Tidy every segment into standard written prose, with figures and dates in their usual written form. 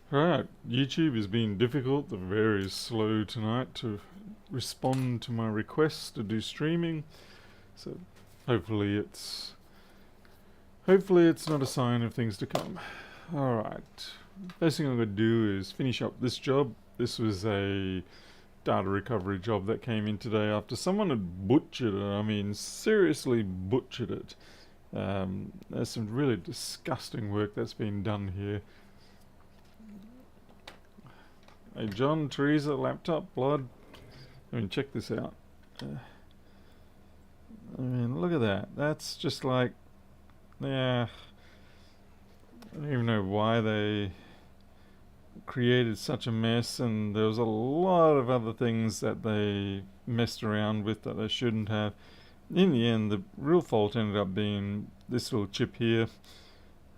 Right, YouTube has been difficult. They're very slow tonight to respond to my requests to do streaming. So hopefully it's not a sign of things to come. Alright. First thing I'm going to do is finish up this job. This was a data recovery job that came in today after someone had butchered it. I mean, seriously butchered it. There's some really disgusting work that's been done here. Hey John, Teresa, laptop, blood. I mean, check this out. I mean, look at that. That's just like, yeah. I don't even know why they created such a mess, and there was a lot of other things that they messed around with that they shouldn't have. In the end, the real fault ended up being this little chip here,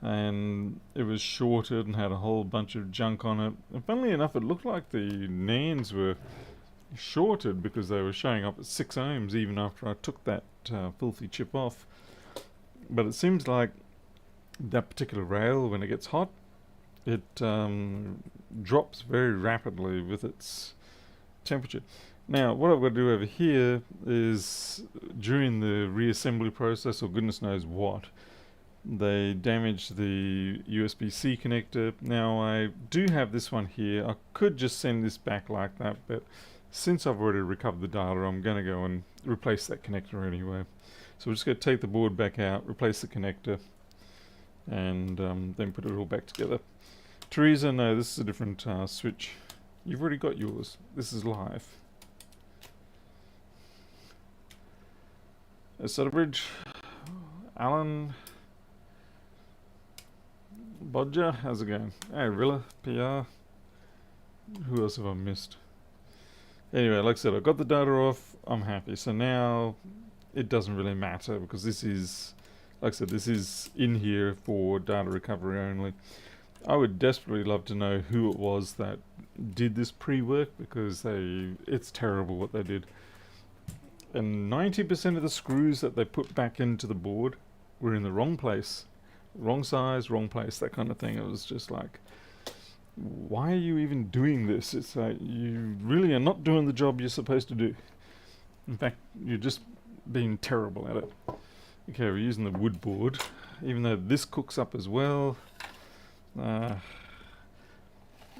and it was shorted and had a whole bunch of junk on it. And funnily enough, it looked like the NANDs were shorted because they were showing up at 6 ohms even after I took that filthy chip off. But it seems like that particular rail, when it gets hot, it drops very rapidly with its temperature. Now, what I've got to do over here is, during the reassembly process, or goodness knows what, they damaged the USB-C connector. Now, I do have this one here. I could just send this back like that, but since I've already recovered the data, I'm going to go and replace that connector anyway. So we're just going to take the board back out, replace the connector, and then put it all back together. Teresa, no, this is a different switch. You've already got yours. This is live. SOTA Bridge, Alan, Bodger, how's it going? Hey, Rilla, PR. Who else have I missed? Anyway, like I said, I got the data off. I'm happy. So now it doesn't really matter because this is, like I said, this is in here for data recovery only. I would desperately love to know who it was that did this pre-work, because it's terrible what they did. And 90% of the screws that they put back into the board were in the wrong place. Wrong size, wrong place, that kind of thing. It was just like, why are you even doing this? It's like, you really are not doing the job you're supposed to do. In fact, you're just being terrible at it. Okay, we're using the wood board, even though this cooks up as well. You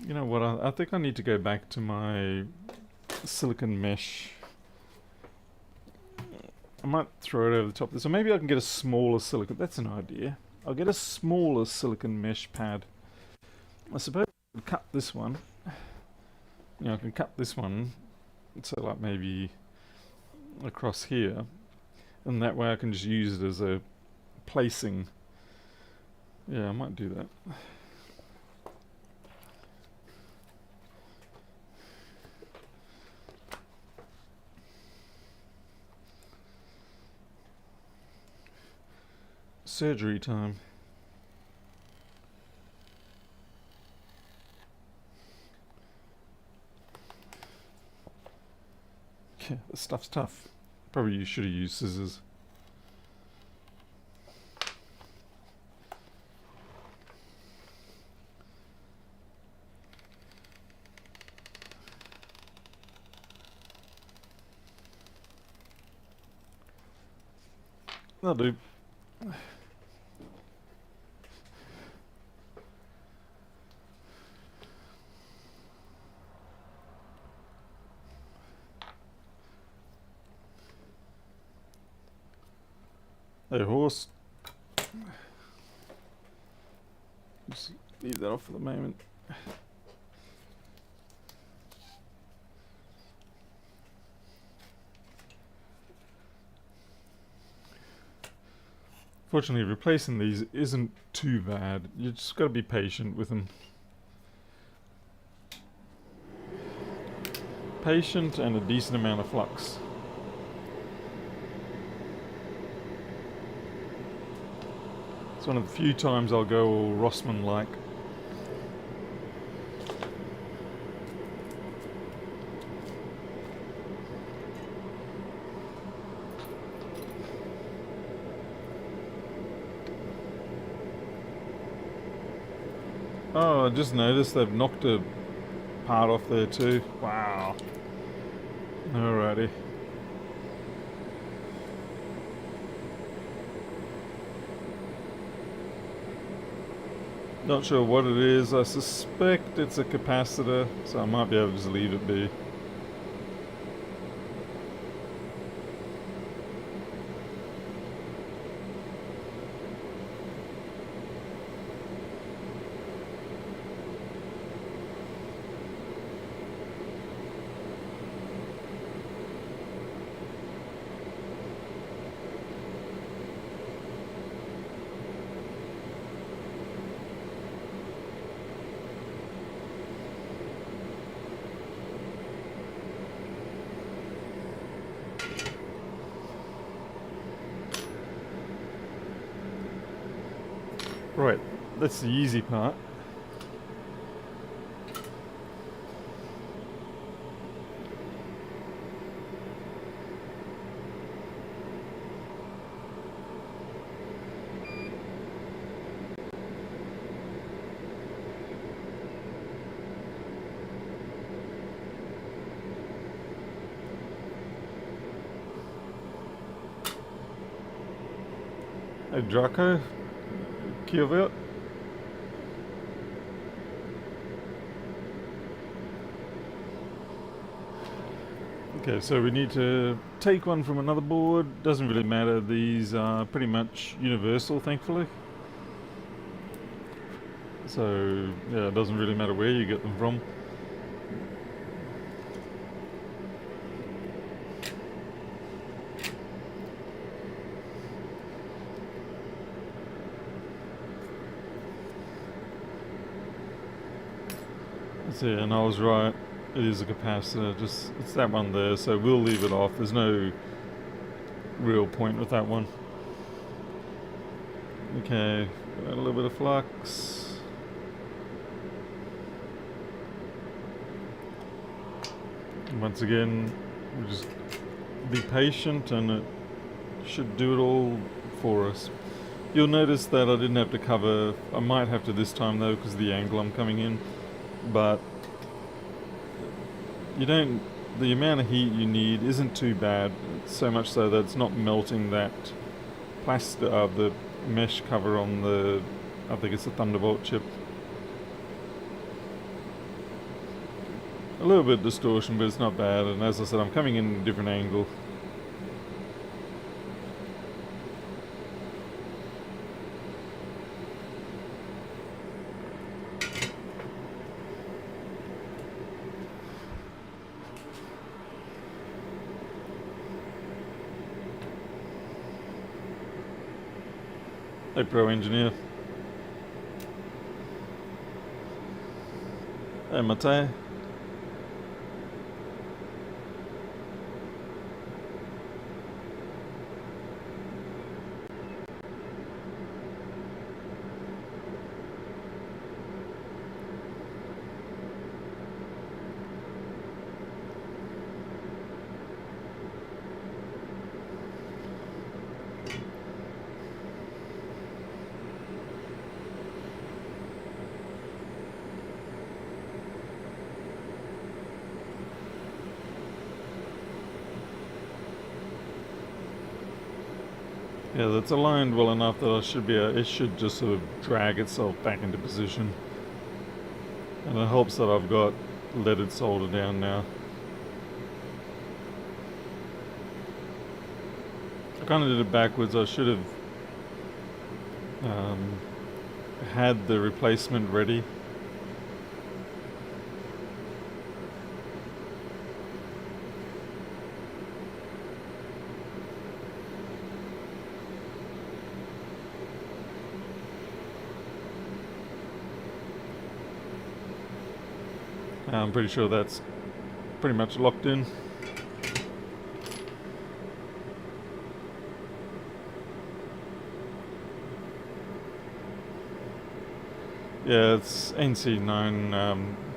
know what, I think I need to go back to my silicon mesh. I might throw it over the top of this, or maybe I can get a smaller silicon. That's an idea. I'll get a smaller silicon mesh pad. I suppose I could cut this one. You know, I can cut this one, so like maybe across here, and that way I can just use it as a placing. Yeah, I might do that. Surgery time. Yeah, this stuff's tough. Probably you should have used scissors. That'll do. Hey, horse. Just leave that off for the moment. Fortunately, replacing these isn't too bad. You just got to be patient with them. Patient and a decent amount of flux. It's one of the few times I'll go all Rossmann-like. Oh, I just noticed they've knocked a part off there too. Wow. Alrighty. Not sure what it is. I suspect it's a capacitor, so I might be able to just leave it be. Right, that's the easy part. Hey Draco, Kievit. Okay, so we need to take one from another board. Doesn't really matter. These are pretty much universal, thankfully. So, yeah, it doesn't really matter where you get them from. That's it, and I was right. It is a capacitor. Just it's that one there, so we'll leave it off. There's no real point with that one. Okay, got a little bit of flux. Once again, we just be patient and it should do it all for us. You'll notice that I didn't have to cover. I might have to this time though because of the angle I'm coming in, but you don't. The amount of heat you need isn't too bad. So much so that it's not melting that plastic, the mesh cover on the. I think it's the Thunderbolt chip. A little bit of distortion, but it's not bad. And as I said, I'm coming in a different angle. Hey, Pro Engineer. Hey, Mate. Yeah, that's aligned well enough that I should be. It should just sort of drag itself back into position, and it helps that I've got leaded solder down now. I kind of did it backwards. I should have had the replacement ready. I'm pretty sure that's pretty much locked in. Yeah, it's NC9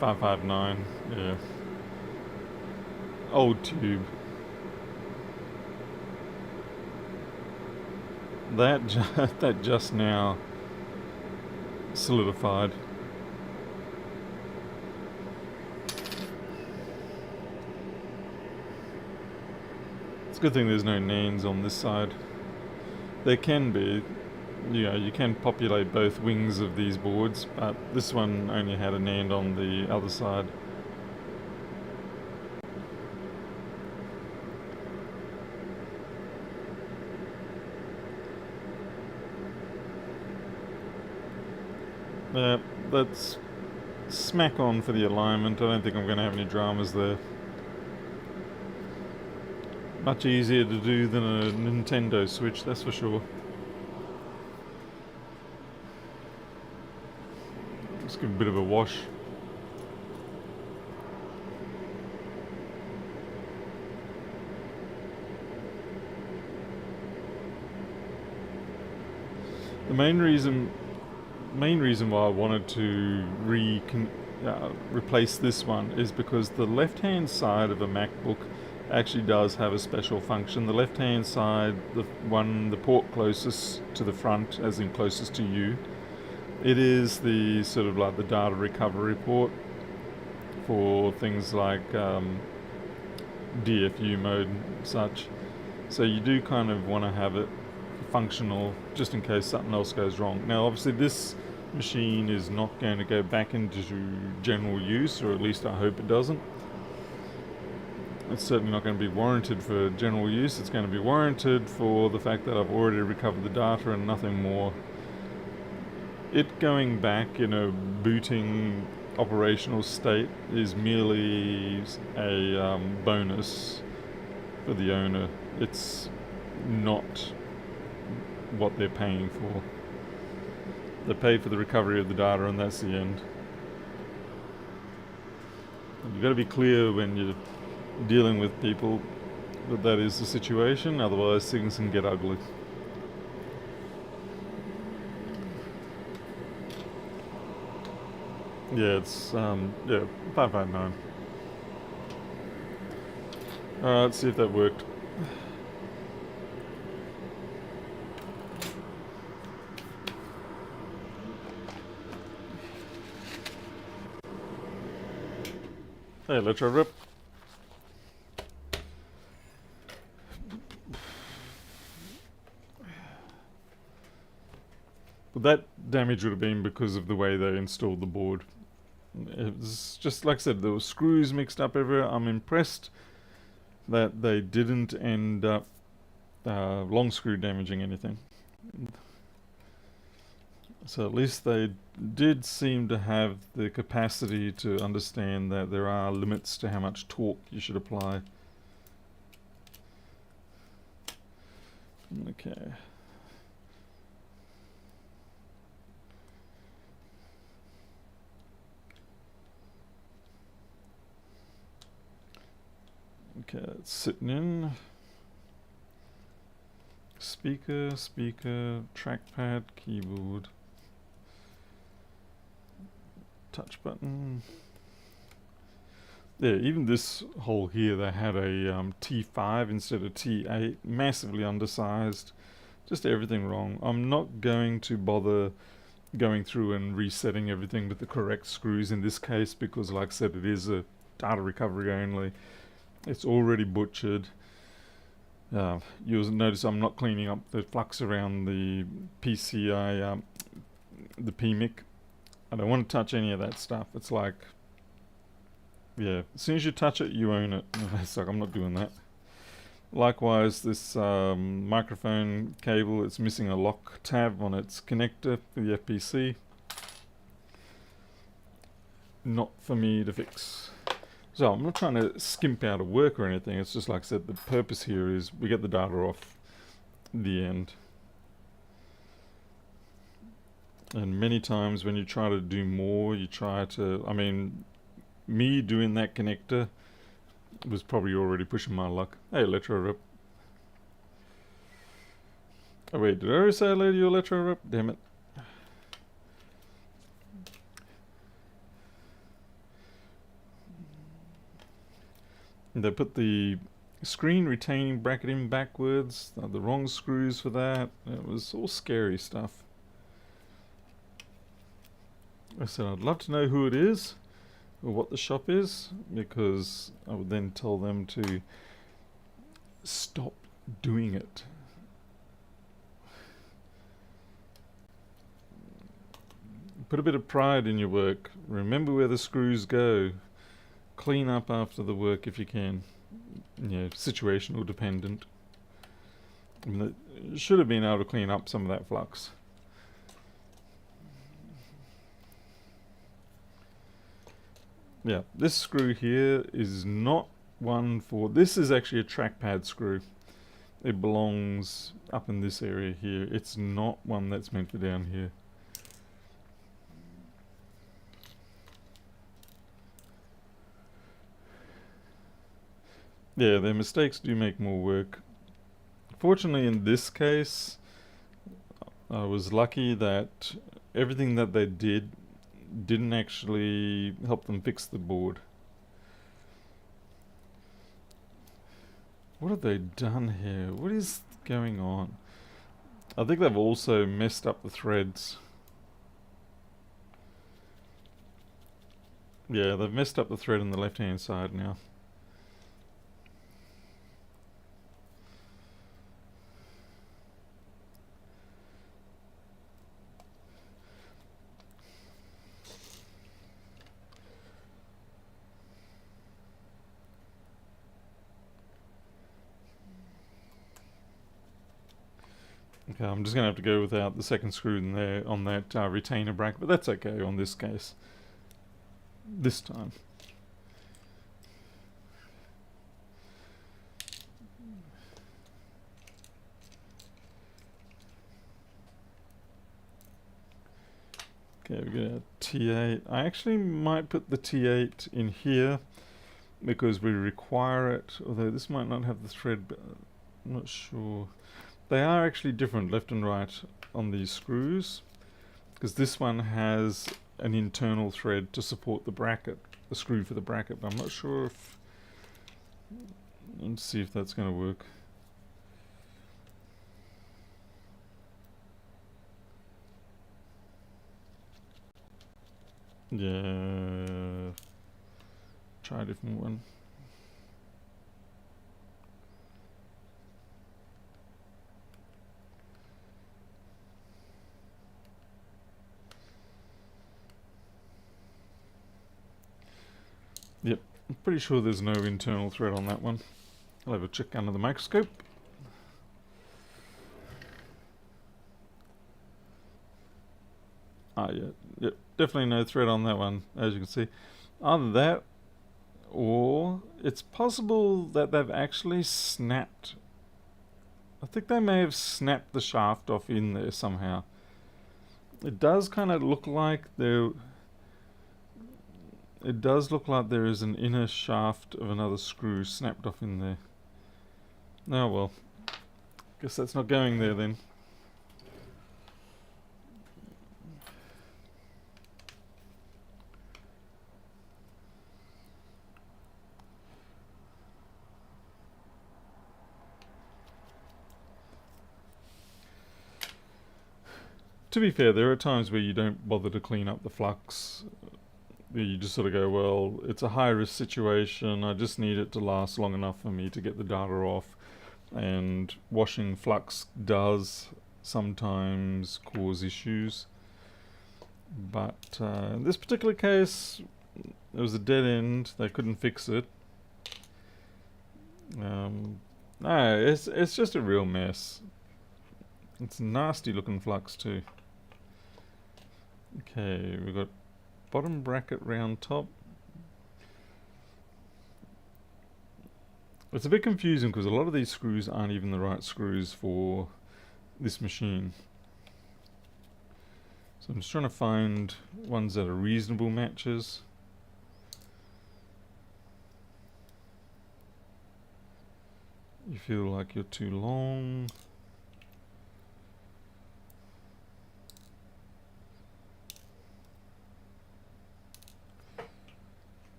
559. Yeah, old tube. That that just now solidified. It's a good thing there's no names on this side. There can be, you can populate both wings of these boards, but this one only had a NAND on the other side. That's smack on for the alignment. I don't think I'm going to have any dramas there. Much easier to do than a Nintendo Switch, that's for sure. Let's give it a bit of a wash. The main reason why I wanted to replace this one is because the left-hand side of a MacBook actually does have a special function. The left-hand side, the port closest to the front, as in closest to you, it is the sort of like the data recovery port for things like DFU mode and such. So you do kind of want to have it functional just in case something else goes wrong. Now obviously this machine is not going to go back into general use, or at least I hope it doesn't. It's certainly not going to be warranted for general use. It's going to be warranted for the fact that I've already recovered the data and nothing more. It going back in a booting operational state is merely a bonus for the owner. It's not what they're paying for. They pay for the recovery of the data, and that's the end. And you've got to be clear when you're dealing with people that is the situation, otherwise things can get ugly. Yeah, it's 559. Alright, let's see if that worked. Hey, let's try rip. But that damage would have been because of the way they installed the board. It was just like I said, there were screws mixed up everywhere. I'm impressed that they didn't end up long screw damaging anything. So at least they did seem to have the capacity to understand that there are limits to how much torque you should apply. Okay. Okay, it's sitting in. Speaker, trackpad, keyboard, touch button. Yeah, even this hole here, they had a T5 instead of T8, massively undersized. Just everything wrong. I'm not going to bother going through and resetting everything with the correct screws in this case, because like I said, it is a data recovery only. It's already butchered. You'll notice I'm not cleaning up the flux around the PCI, the PMIC. I don't want to touch any of that stuff. It's like, yeah, as soon as you touch it, you own it. It's like, I'm not doing that. Likewise, this microphone cable, it's missing a lock tab on its connector for the FPC. Not for me to fix. So I'm not trying to skimp out of work or anything. It's just like I said, the purpose here is we get the data off the end. And many times when you try to do more, you try to, I mean, me doing that connector was probably already pushing my luck. Hey, Electro Rip. Oh wait, did I already say hello to you, Electro Rip? Damn it. They put the screen retaining bracket in backwards, the wrong screws for that. It was all scary stuff. I said I'd love to know who it is or what the shop is, because I would then tell them to stop doing it. Put a bit of pride in your work. Remember where the screws go. Clean up after the work if you can. Situational dependent. I mean, it should have been able to clean up some of that flux. Yeah, this screw here is not one for... This is actually a trackpad screw. It belongs up in this area here. It's not one that's meant for down here. Yeah, their mistakes do make more work. Fortunately, in this case, I was lucky that everything that they didn't actually help them fix the board. What have they done here? What is going on? I think they've also messed up the threads. Yeah, they've messed up the thread on the left-hand side now. Okay, I'm just going to have to go without the second screw in there on that retainer bracket, but that's okay on this case. This time. Okay, we got a T8. I actually might put the T8 in here because we require it, although this might not have the thread, but I'm not sure. They are actually different left and right on these screws, because this one has an internal thread to support the bracket, the screw for the bracket, but I'm not sure if... Let's see if that's going to work. Yeah. Try a different one. Yep, I'm pretty sure there's no internal thread on that one. I'll have a check under the microscope. Ah, yeah, yep, definitely no thread on that one, as you can see. Either that, or it's possible that they've actually snapped. I think they may have snapped the shaft off in there somehow. It does kind of look like there... It does look like there is an inner shaft of another screw snapped off in there. Oh well. Guess that's not going there then. To be fair, there are times where you don't bother to clean up the flux. You just sort of go, well, it's a high-risk situation, I just need it to last long enough for me to get the data off. And washing flux does sometimes cause issues. But in this particular case, it was a dead end, they couldn't fix it. No, it's just a real mess. It's nasty looking flux too. Okay, we've got bottom bracket round top. It's a bit confusing because a lot of these screws aren't even the right screws for this machine. So I'm just trying to find ones that are reasonable matches. You feel like you're too long.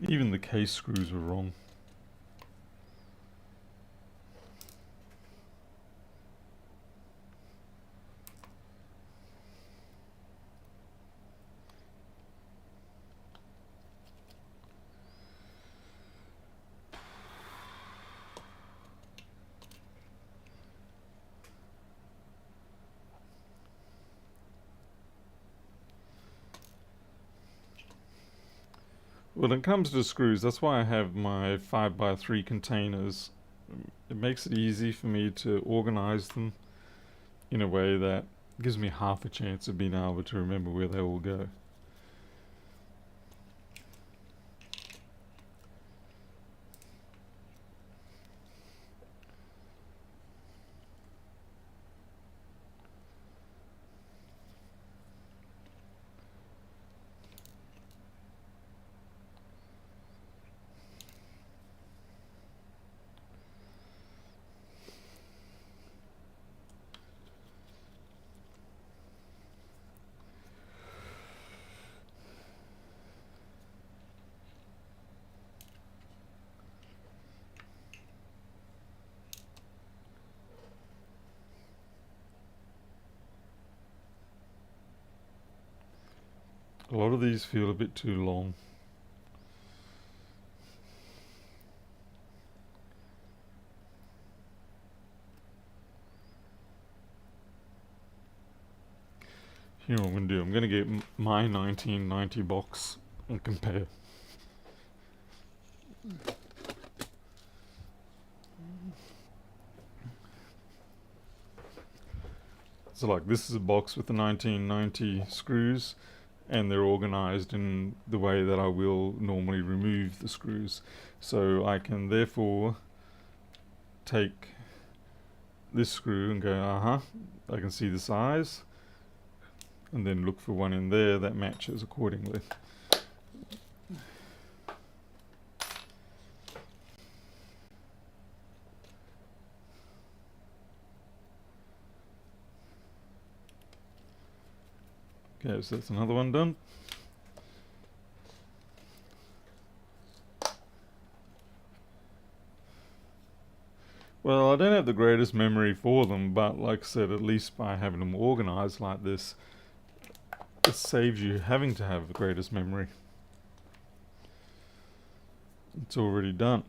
Even the case screws were wrong. When it comes to screws, that's why I have my 5x3 containers. It makes it easy for me to organize them in a way that gives me half a chance of being able to remember where they all go. A lot of these feel a bit too long. Here what I'm going to do, I'm going to get my 1990 box and compare. So like this is a box with the 1990 screws, and they're organized in the way that I will normally remove the screws. So I can therefore take this screw and go, I can see the size, and then look for one in there that matches accordingly. Okay, so that's another one done. Well, I don't have the greatest memory for them, but like I said, at least by having them organized like this, it saves you having to have the greatest memory. It's already done.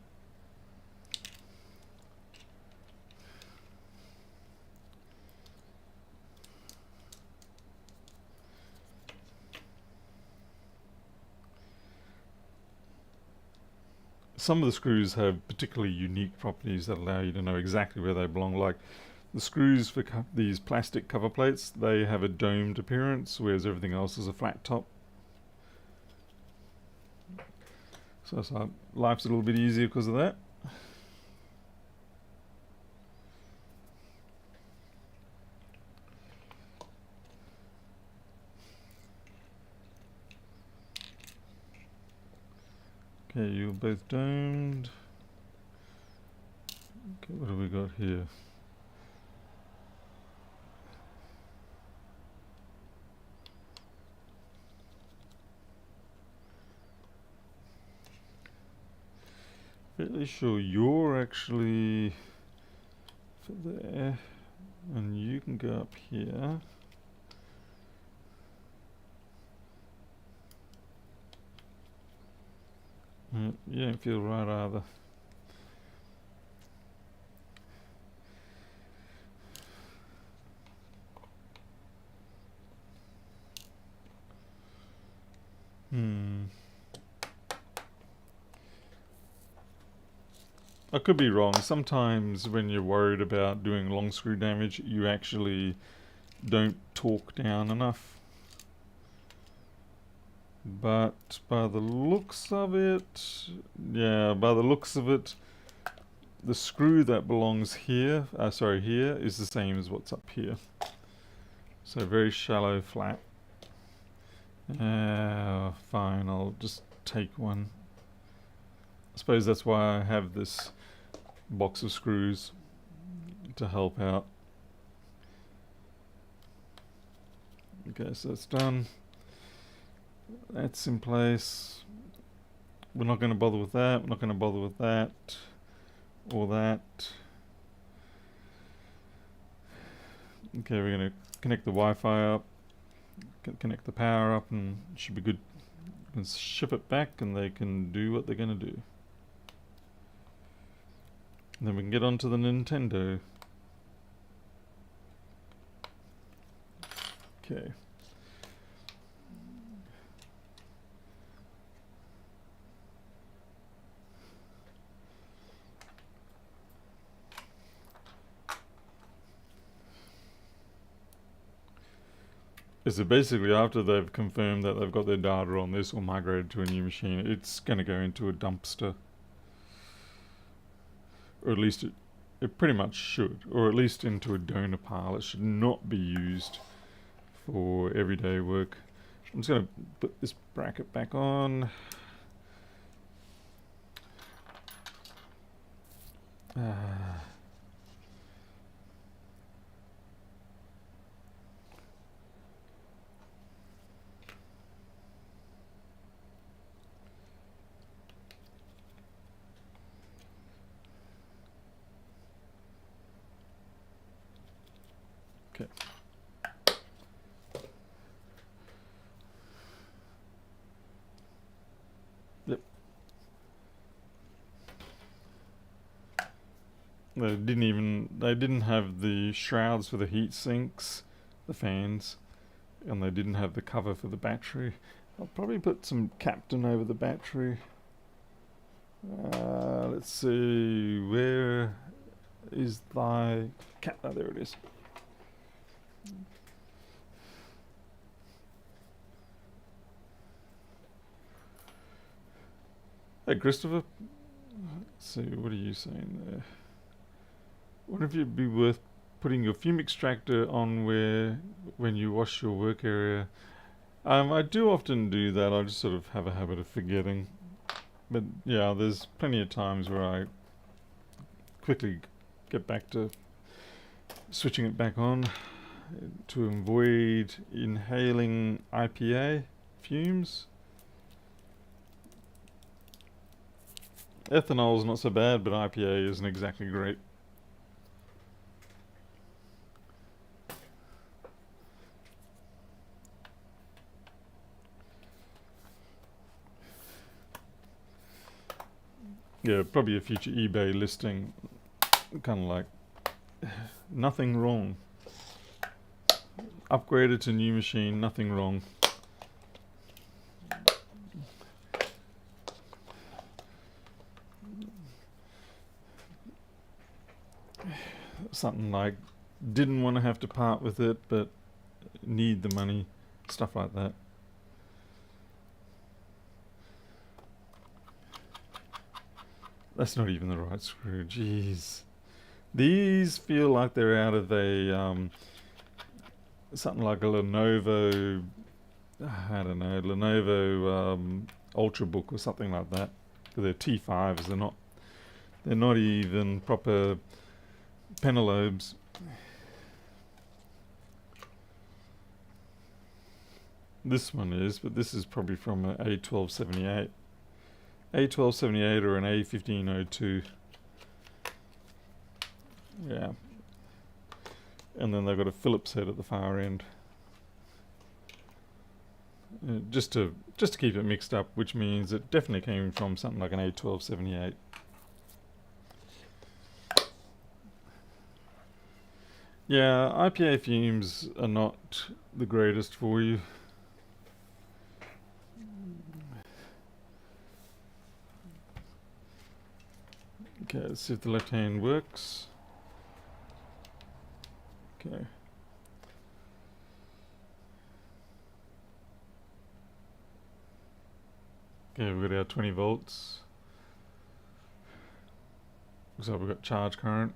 Some of the screws have particularly unique properties that allow you to know exactly where they belong. Like the screws for these plastic cover plates, they have a domed appearance, whereas everything else is a flat top. So life's a little bit easier because of that. Okay, you're both domed. Okay, what have we got here? Fairly sure you're actually there, and you can go up here. You don't feel right either. I could be wrong. Sometimes when you're worried about doing long screw damage, you actually don't torque down enough. But by the looks of it, the screw that belongs here, here, is the same as what's up here. So very shallow flat. Fine, I'll just take one. I suppose that's why I have this box of screws to help out. Okay, so it's done. That's in place. We're not going to bother with that. We're not going to bother with that or that. Okay, we're going to connect the Wi-Fi up, connect the power up, and it should be good. You can ship it back and they can do what they're going to do. And then we can get onto the Nintendo. Okay. So basically, after they've confirmed that they've got their data on this or migrated to a new machine, it's going to go into a dumpster. Or at least it pretty much should. Or at least into a donor pile. It should not be used for everyday work. I'm just going to put this bracket back on. Okay. Yep. They didn't have the shrouds for the heat sinks, the fans, and they didn't have the cover for the battery. I'll probably put some Captain over the battery. Let's see, where is thy cat? Oh, there it is. Hey, Christopher. Let's see, what are you saying there? Wonder if it'd be worth putting your fume extractor on when you wash your work area. I do often do that. I just sort of have a habit of forgetting. But yeah, there's plenty of times where I quickly get back to switching it back on to avoid inhaling IPA fumes. Ethanol is not so bad, but IPA isn't exactly great. Yeah, probably a future eBay listing. Kind of like, nothing wrong. Upgraded to new machine, nothing wrong. Something like, didn't want to have to part with it, but need the money. Stuff like that. That's not even the right screw, jeez. These feel like they're out of a, something like a Lenovo, I don't know, Lenovo Ultrabook or something like that. They're T5s, they're not even proper Penelobes. This one is, but this is probably from an A1278. A1278 or an A1502. Yeah. And then they've got a Phillips head at the far end. Just to keep it mixed up, which means it definitely came from something like an A1278. Yeah, IPA fumes are not the greatest for you. Okay, let's see if the left hand works. Okay. Okay, we've got our 20 volts. Looks like we've got charge current.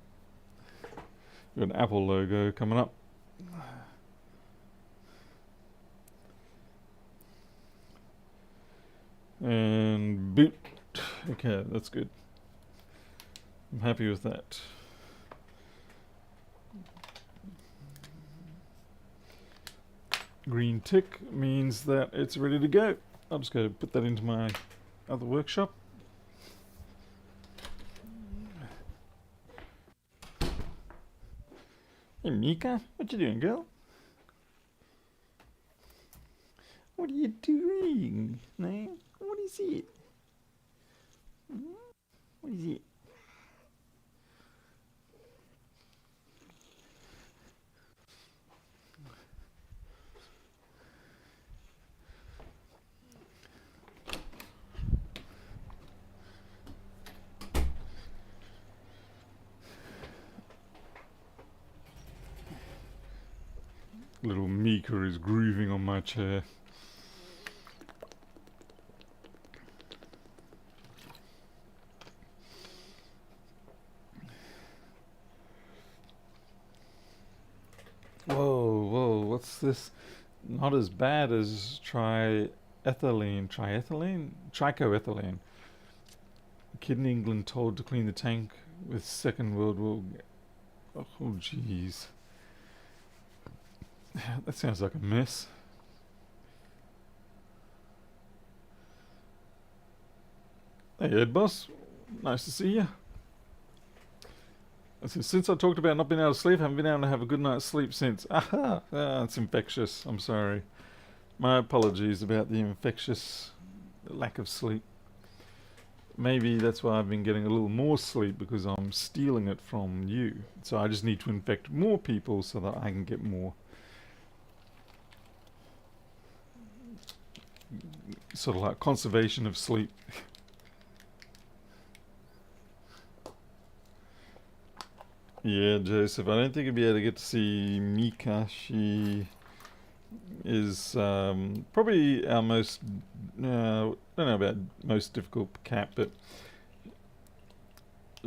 We've got an Apple logo coming up. And boot. Okay, that's good. I'm happy with that. Green tick means that it's ready to go. I'm just going to put that into my other workshop. Hey Mika, what you doing, girl? What are you doing? No? What is it? What is it? Little Mika is grooving on my chair. Whoa, whoa, what's this? Not as bad as trichoethylene. Kid in England told to clean the tank with Second World War. Oh, jeez. That sounds like a mess. Hey, Ed Boss. Nice to see you. Since I talked about not being able to sleep, I haven't been able to have a good night's sleep since. Aha! It's infectious. I'm sorry. My apologies about the infectious lack of sleep. Maybe that's why I've been getting a little more sleep, because I'm stealing it from you. So I just need to infect more people so that I can get more. Sort of like conservation of sleep. Yeah, Joseph, I don't think you'll be able to get to see Mika. She is probably our most, I don't know about most difficult cat, but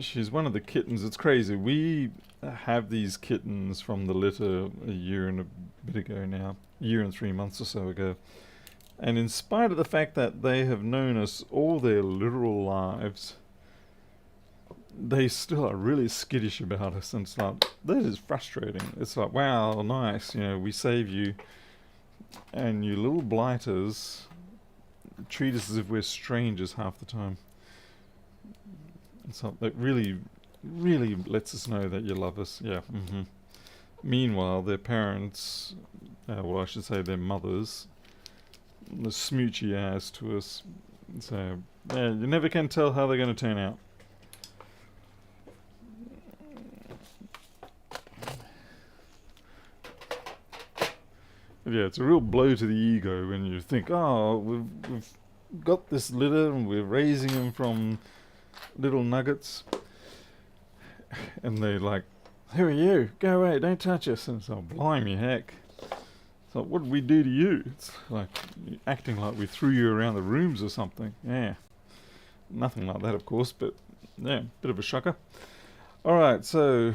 she's one of the kittens. It's crazy. We have these kittens from the litter a year and a bit ago now, a year and 3 months or so ago. And in spite of the fact that they have known us all their literal lives, they still are really skittish about us, and it's like, that is frustrating. It's like, wow, nice, we save you, and you little blighters treat us as if we're strangers half the time. It's like, that really, really lets us know that you love us. Yeah. Meanwhile, their parents, well, I should say their mothers, the smoochy ass to us. So, yeah, you never can tell how they're going to turn out. Yeah, it's a real blow to the ego when you think, oh, we've got this litter and we're raising them from little nuggets. And they're like, who are you? Go away, don't touch us. And it's like, blimey heck. It's like, what did we do to you? It's like acting like we threw you around the rooms or something. Yeah. Nothing like that, of course, but yeah, bit of a shocker. Alright, so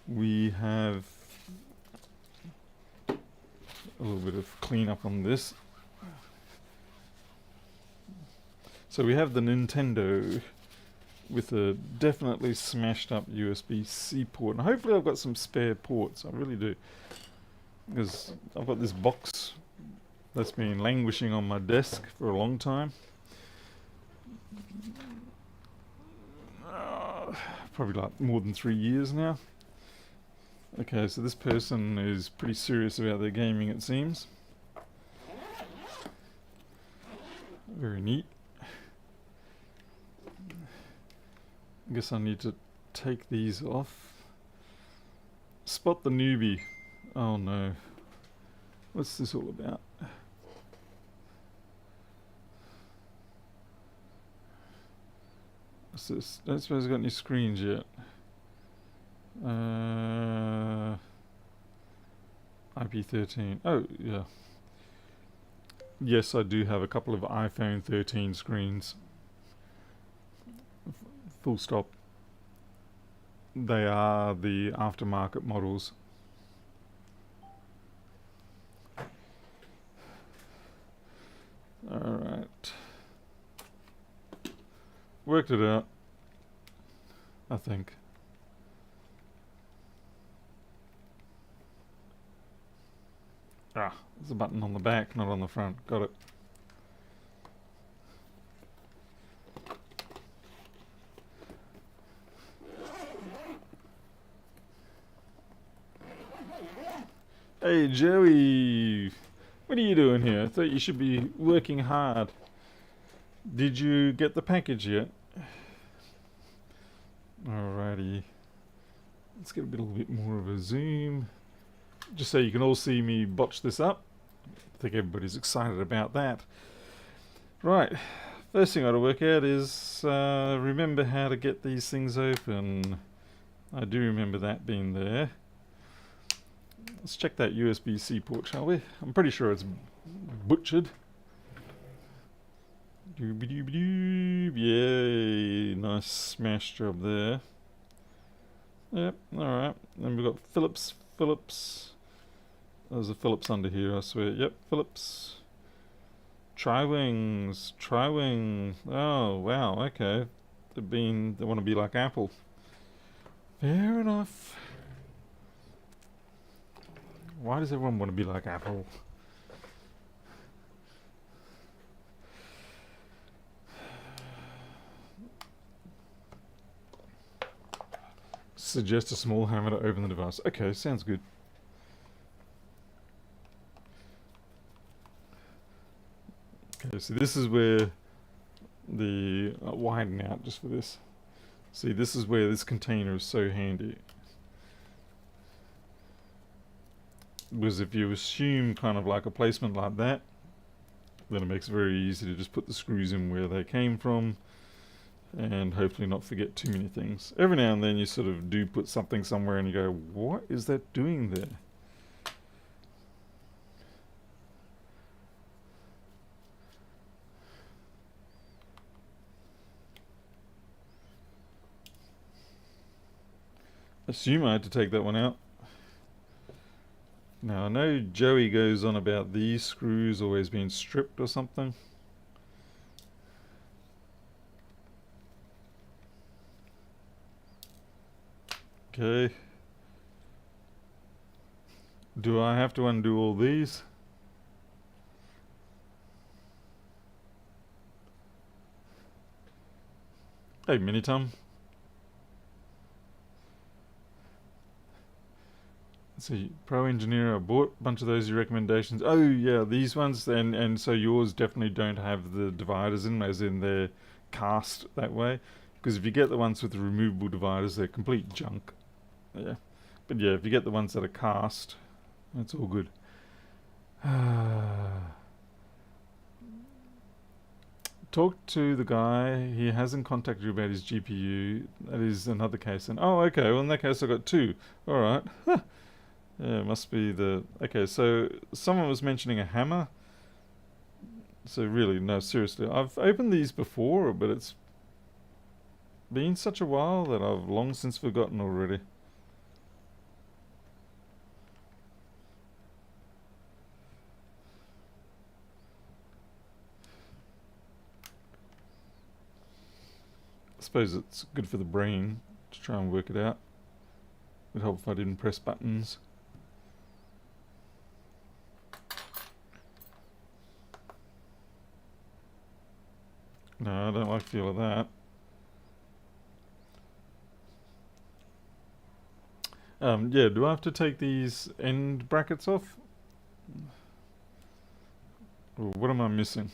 we have a little bit of cleanup on this. So we have the Nintendo with a definitely smashed up USB-C port, and hopefully I've got some spare ports. I really do, because I've got this box that's been languishing on my desk for a long time. Probably like more than 3 years now. Okay, so this person is pretty serious about their gaming, it seems. Very neat. I guess I need to take these off. Spot the newbie. Oh no. What's this all about? What's this? Don't suppose I've got any screens yet. IP13. Oh, yeah. Yes, I do have a couple of iPhone 13 screens. Full stop. They are the aftermarket models. Alright. Worked it out, I think. There's a button on the back, not on the front. Got it. Hey Joey, what are you doing here? I thought you should be working hard. Did you get the package yet? Alrighty. Let's get a little bit more of a zoom, just so you can all see me botch this up. I think everybody's excited about that. Right, first thing I gotta work out is remember how to get these things open. I do remember that being there. Let's check that USB-C port, shall we? I'm pretty sure it's butchered. Doobie-doobie-doob. Yay, nice smash job there. Yep, alright. Then we've got Philips. There's a Philips under here, I swear. Yep, Philips. Tri-Wings. Oh, wow, okay. They want to be like Apple. Fair enough. Why does everyone want to be like Apple? Suggest a small hammer to open the device. Okay, sounds good. Okay, so this is where the widen out just for this. See, this is where this container is so handy. Because if you assume kind of like a placement like that, then it makes it very easy to just put the screws in where they came from and hopefully not forget too many things. Every now and then you sort of do put something somewhere and you go, what is that doing there? Assume I had to take that one out. Now I know Joey goes on about these screws always being stripped or something. Okay. Do I have to undo all these? Hey, Minitum. So, Pro Engineer, I bought a bunch of those recommendations. Oh yeah, these ones, and so yours definitely don't have the dividers in, as in they're cast that way. Because if you get the ones with the removable dividers, they're complete junk. Yeah, but yeah, if you get the ones that are cast, that's all good. Talk to the guy. He hasn't contacted you about his GPU. That is another case. And oh, okay. Well, in that case, I got two. All right. Yeah, it must be the... Okay, so someone was mentioning a hammer. So really, no, seriously. I've opened these before, but it's been such a while that I've long since forgotten already. I suppose it's good for the brain to try and work it out. It'd help if I didn't press buttons. No, I don't like the feel of that. Yeah, do I have to take these end brackets off? Or what am I missing?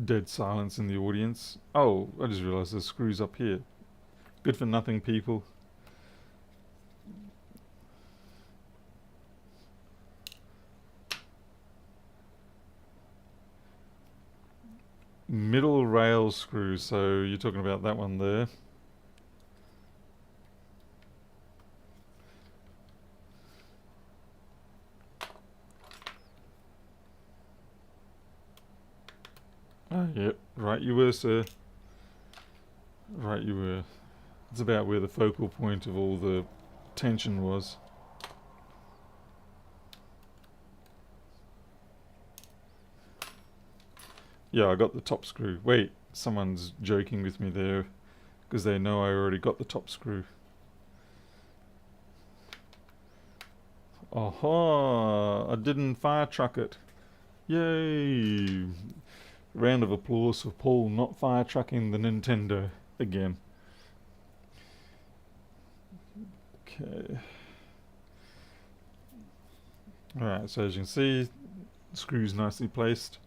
Dead silence in the audience. Oh, I just realised there's screws up here. Good for nothing, people. Middle rail screw, so you're talking about that one there. Oh, yep, right you were, sir. Right you were. It's about where the focal point of all the tension was. Yeah, I got the top screw. Wait, someone's joking with me there because they know I already got the top screw. Aha! I didn't fire truck it. Yay! Round of applause for Paul not fire trucking the Nintendo again. Okay. Alright, so as you can see, the screw's nicely placed.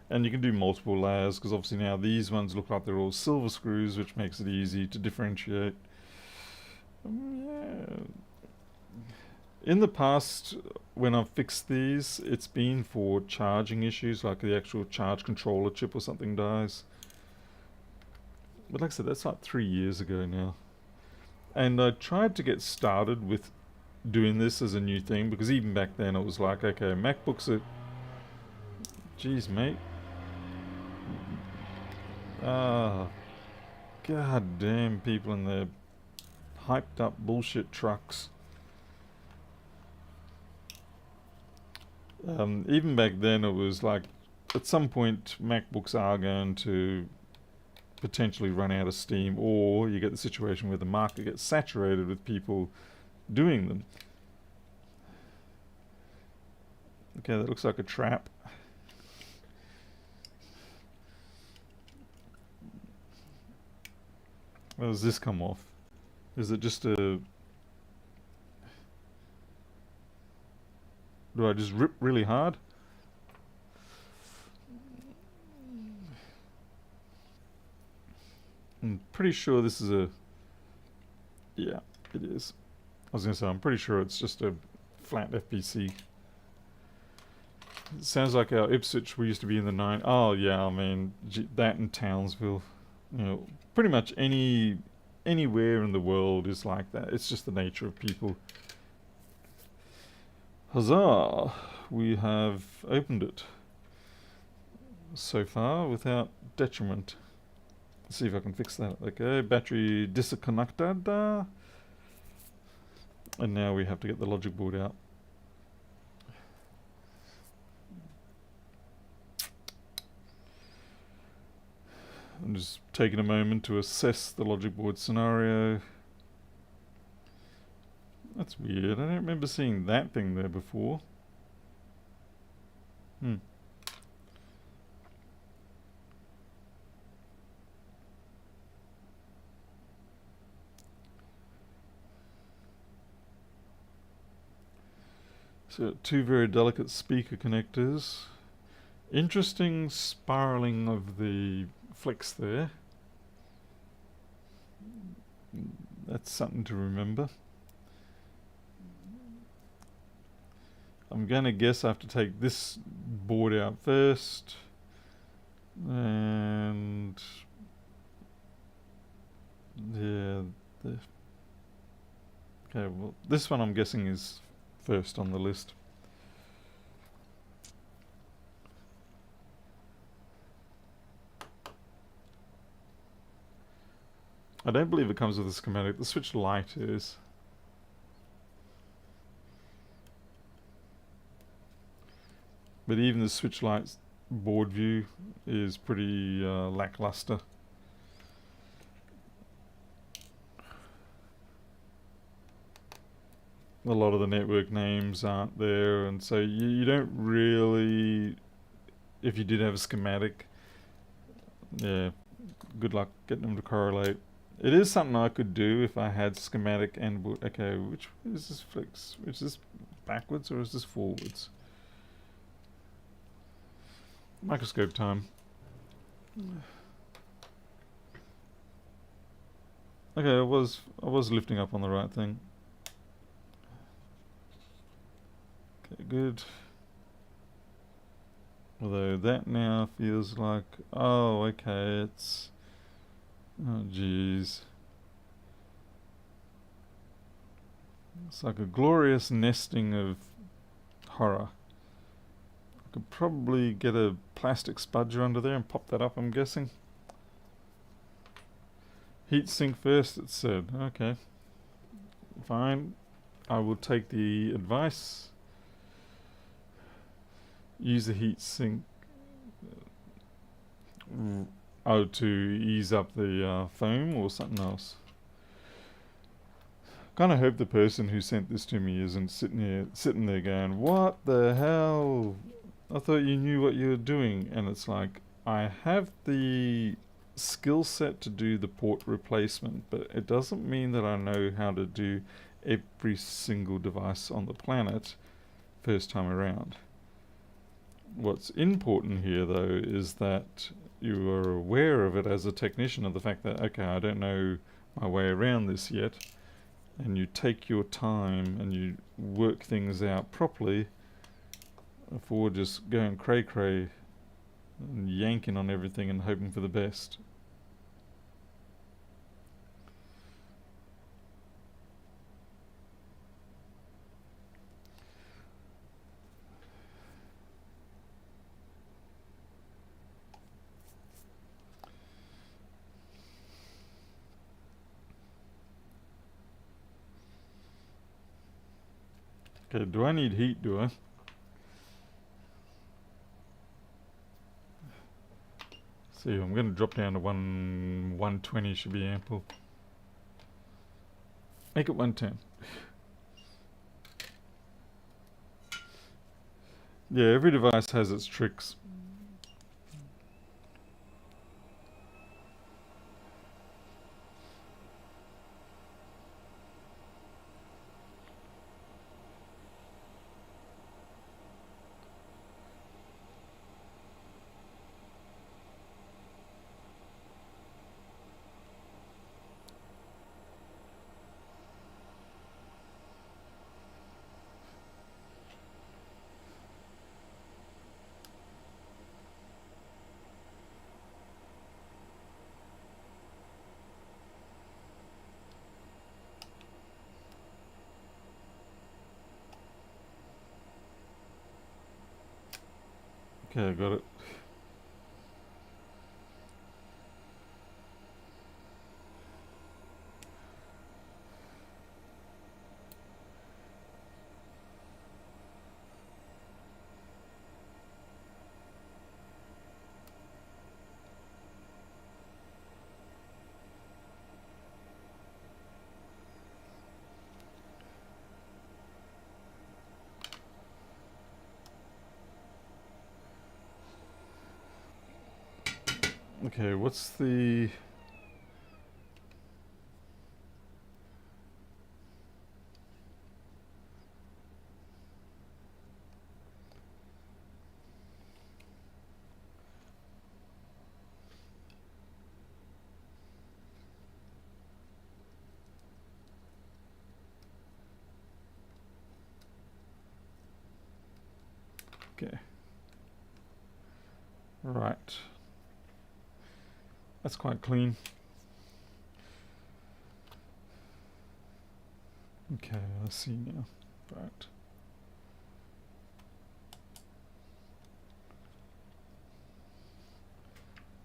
And you can do multiple layers, because obviously now these ones look like they're all silver screws, which makes it easy to differentiate. Yeah. In the past, when I've fixed these, it's been for charging issues, like the actual charge controller chip or something dies. But like I said, that's like 3 years ago now. And I tried to get started with doing this as a new thing because even back then it was like, okay, MacBooks are. Jeez, mate. Ah, god damn people in their hyped up bullshit trucks. Even back then it was like, at some point MacBooks are going to potentially run out of steam, or you get the situation where the market gets saturated with people doing them. Okay, that looks like a trap. How does this come off? Is it just a... Do I just rip really hard? I'm pretty sure this is a... Yeah, it is. I was going to say, I'm pretty sure it's just a flat FPC. It sounds like our Ipswich, we used to be in the 9... Oh, yeah, I mean, that in Townsville. You know, pretty much anywhere in the world is like that. It's just the nature of people. Huzzah! We have opened it so far without detriment. Let's see if I can fix that. Okay, battery disconnected. And now we have to get the logic board out. I'm just taking a moment to assess the logic board scenario. That's weird. I don't remember seeing that thing there before. So two very delicate speaker connectors. Interesting spiraling of the flex there. That's something to remember. I'm gonna guess I have to take this board out first. And yeah, okay, well, this one I'm guessing is first on the list. I don't believe it comes with a schematic. The switch light is. But even the switch light's board view is pretty lackluster. A lot of the network names aren't there, and so you don't really, if you did have a schematic, yeah, good luck getting them to correlate. It is something I could do if I had schematic and board. Okay, which is this flex? Is this backwards or is this forwards? Microscope time. Okay, I was lifting up on the right thing. Okay, good. Although that now feels like, oh, okay, it's, oh, jeez. It's like a glorious nesting of horror. I could probably get a plastic spudger under there and pop that up, I'm guessing. Heat sink first, it said. Okay. Fine. I will take the advice. Use the heat sink to ease up the foam or something else. Kind of hope the person who sent this to me isn't sitting there going, "What the hell? I thought you knew what you were doing." And it's like, I have the skill set to do the port replacement, but it doesn't mean that I know how to do every single device on the planet first time around. What's important here, though, is that you are aware of it as a technician, of the fact that, okay, I don't know my way around this yet, and you take your time and you work things out properly before just going cray-cray and yanking on everything and hoping for the best. Okay, do I need heat, do I? See, I'm going to drop down to 120 should be ample. Make it 110. Yeah, every device has its tricks. Okay, I got it. Okay, what's the... Okay. Right. That's quite clean. Okay, let's see now. Right.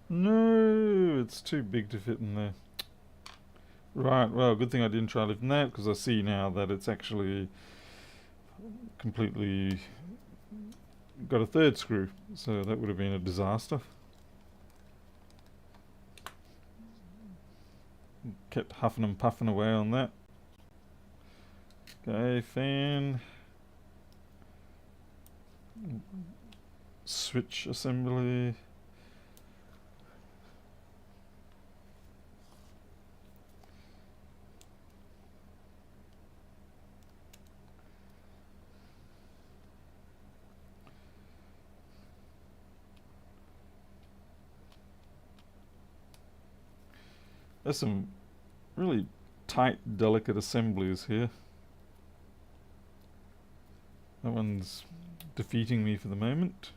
No, it's too big to fit in there. Right, well, good thing I didn't try lifting that, because I see now that it's actually completely got a third screw, so that would have been a disaster. Kept huffing and puffing away on that. Okay, fan. Switch assembly. There's some really tight, delicate assemblies here. That one's defeating me for the moment.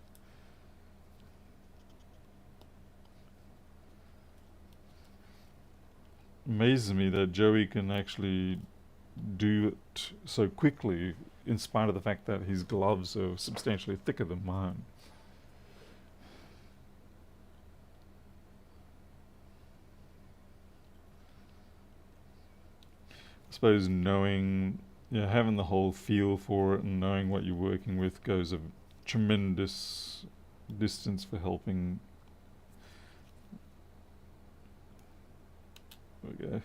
Amazes me that Joey can actually do it so quickly, in spite of the fact that his gloves are substantially thicker than mine. I suppose knowing, yeah, having the whole feel for it and knowing what you're working with goes a tremendous distance for helping. There we go.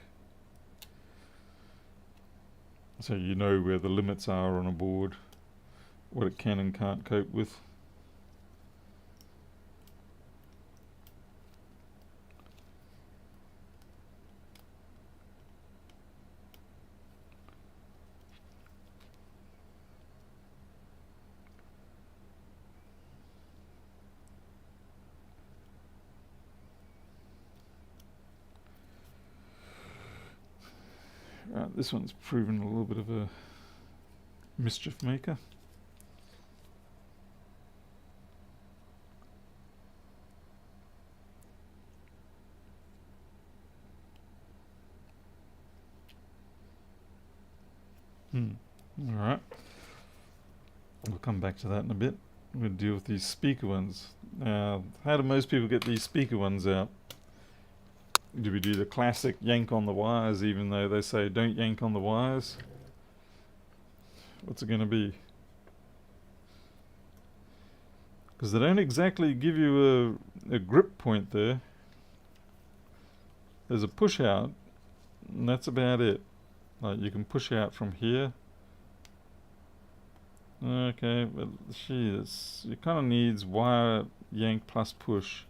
So you know where the limits are on a board, what it can and can't cope with. Right, this one's proven a little bit of a mischief maker. Alright. We'll come back to that in a bit. We'll deal with these speaker ones. Now, how do most people get these speaker ones out? Do we do the classic yank on the wires, even though they say don't yank on the wires? What's it going to be? Because they don't exactly give you a grip point there. There's a push out, and that's about it. Like you can push out from here. Okay, but it kind of needs wire yank plus push.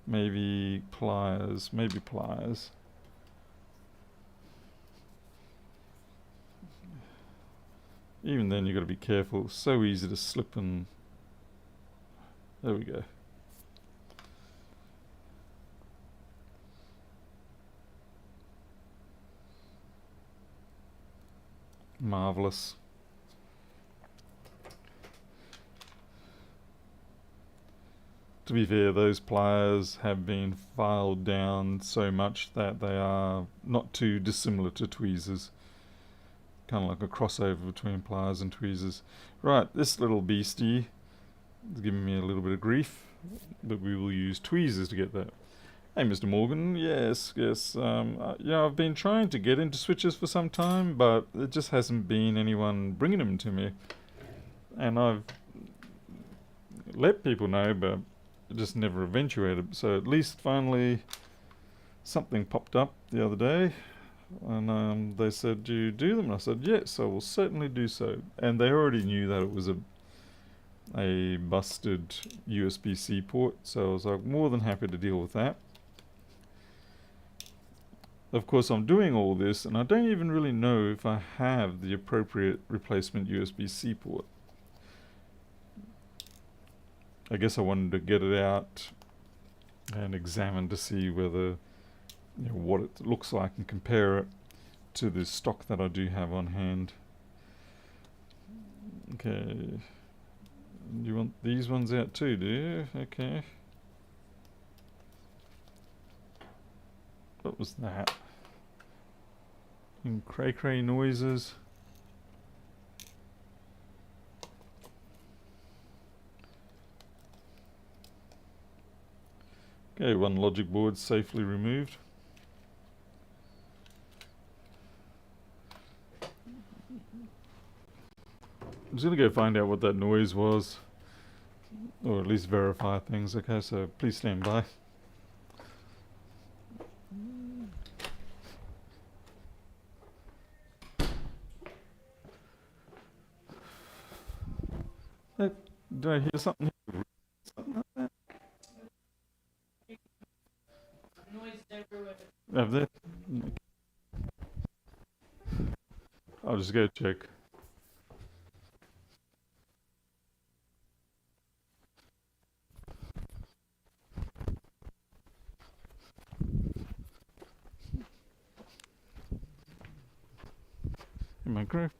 Maybe pliers, maybe pliers. Even then, you've got to be careful. It's so easy to slip and. There we go. Marvelous. To be fair, those pliers have been filed down so much that they are not too dissimilar to tweezers. Kind of like a crossover between pliers and tweezers. Right, this little beastie is giving me a little bit of grief, but we will use tweezers to get that. Hey, Mr. Morgan. Yes, yes. Yeah, I've been trying to get into switches for some time, but there just hasn't been anyone bringing them to me. And I've let people know, but it just never eventuated. So at least finally something popped up the other day, and they said, "Do you do them?" And I said, "Yes, I will certainly do so." And they already knew that it was a busted USB-C port, so I was like more than happy to deal with that. Of course, I'm doing all this, and I don't even really know if I have the appropriate replacement USB-C port. I guess I wanted to get it out and examine to see whether, what it looks like and compare it to the stock that I do have on hand. Okay. You want these ones out too, do you? Okay. What was that? And cray noises. Okay, one logic board safely removed. I'm just going to go find out what that noise was, or at least verify things. Okay, so please stand by. Hey, did I hear something? Have they? I'll just go check. Am I correct?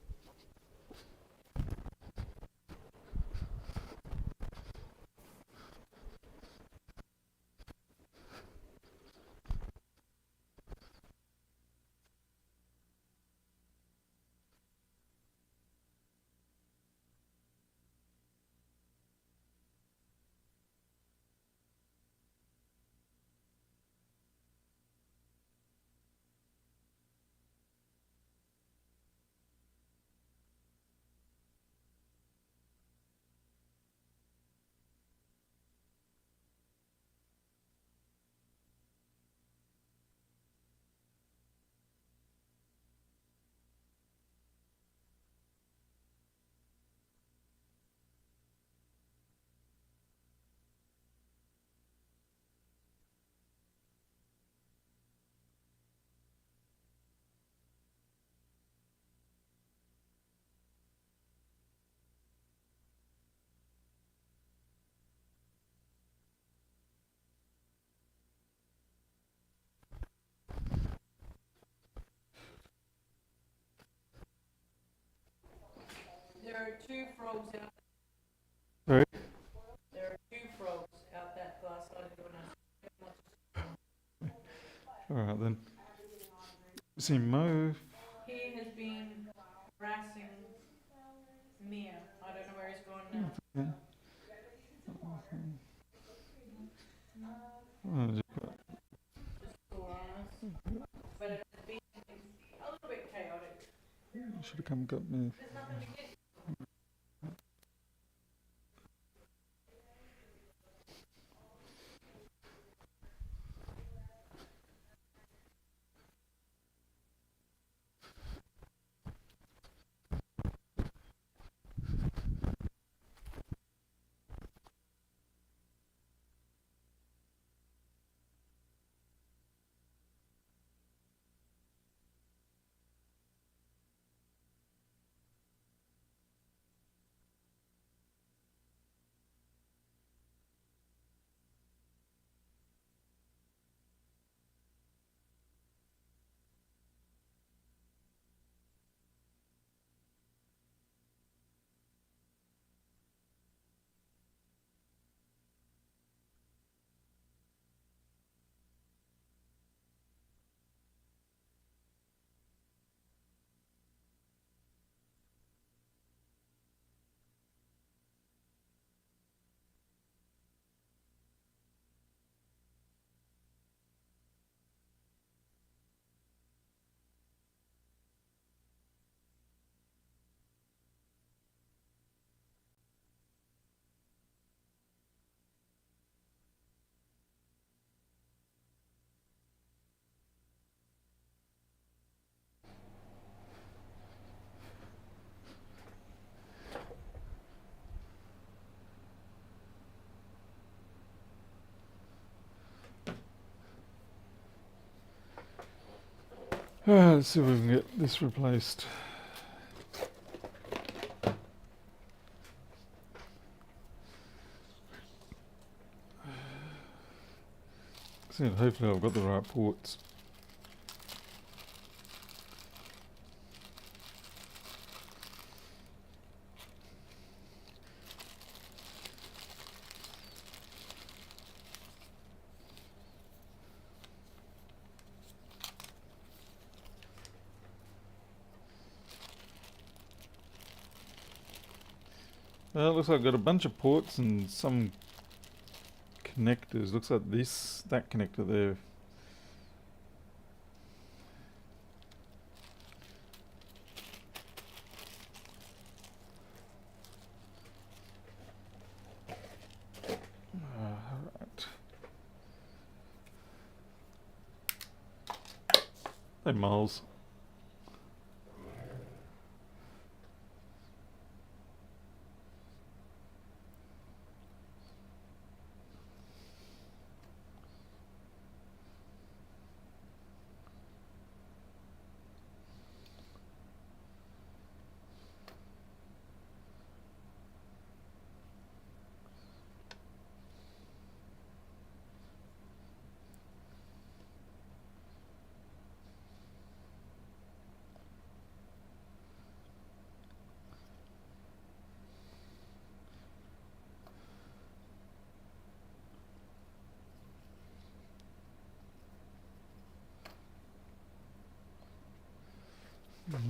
There are two frogs out. Sorry? There are two frogs out that far side of your nose. Alright then. See Mo. He has been harassing Mia. I don't know where he's gone now. Yeah. Just for us. But it has been a little bit chaotic. Should have come and got me. There's nothing to get Let's see if we can get this replaced. So hopefully I've got the right ports. It looks like I've got a bunch of ports and some connectors. Looks like that connector there. Alright. Hey, Miles.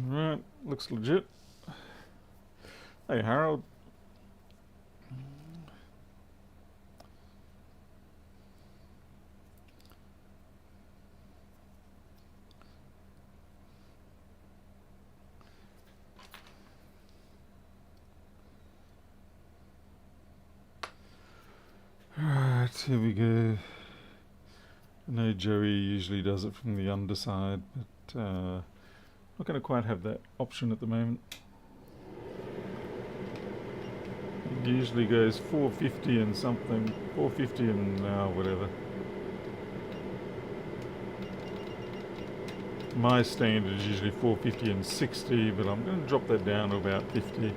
Right, looks legit. Hey, Harold. Alright, here we go. I know Joey usually does it from the underside, but not going to quite have that option at the moment. It usually goes 450 and something, 450 and whatever. My standard is usually 450 and 60, but I'm going to drop that down to about 50.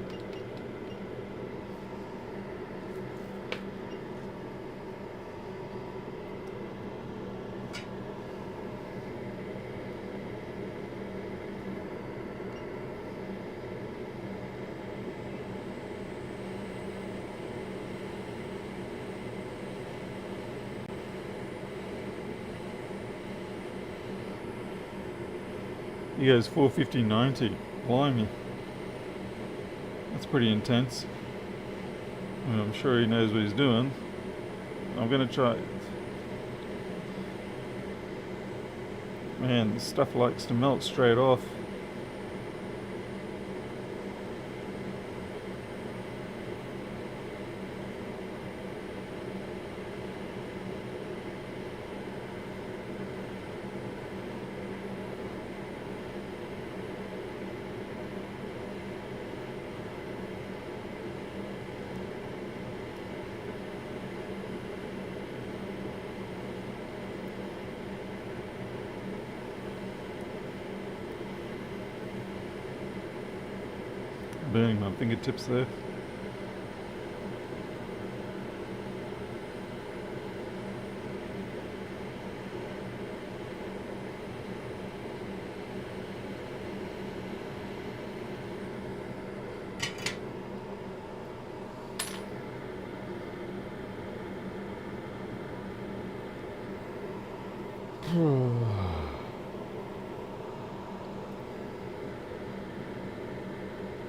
He goes 450-90. Blimey. That's pretty intense. And I'm sure he knows what he's doing. I'm going to try. Man, this stuff likes to melt straight off. Burning my fingertips there.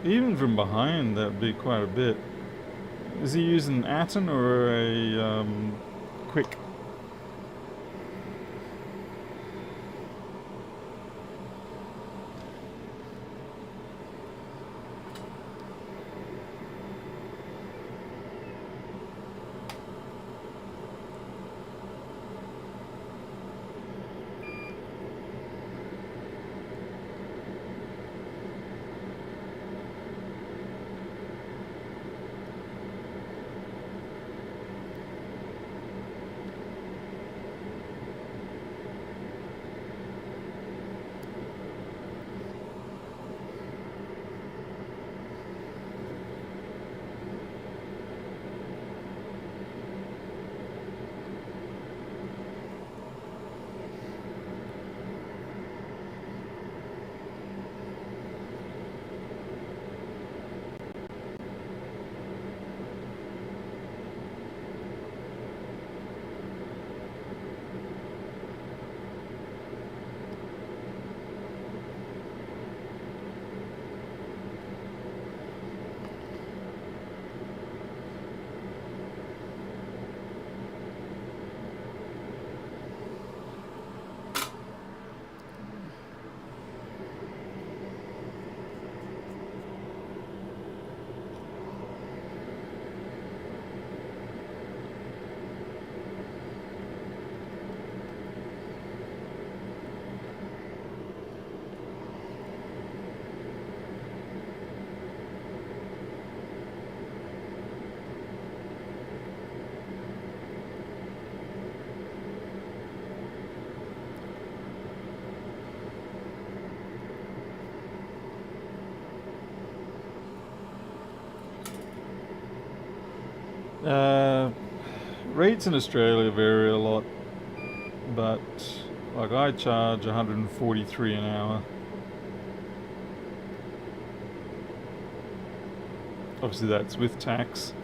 Even from behind, that'd be quite a bit. Is he using Atom or a quick? Uh, rates in Australia vary a lot, but like I charge 143 an hour. Obviously that's with tax.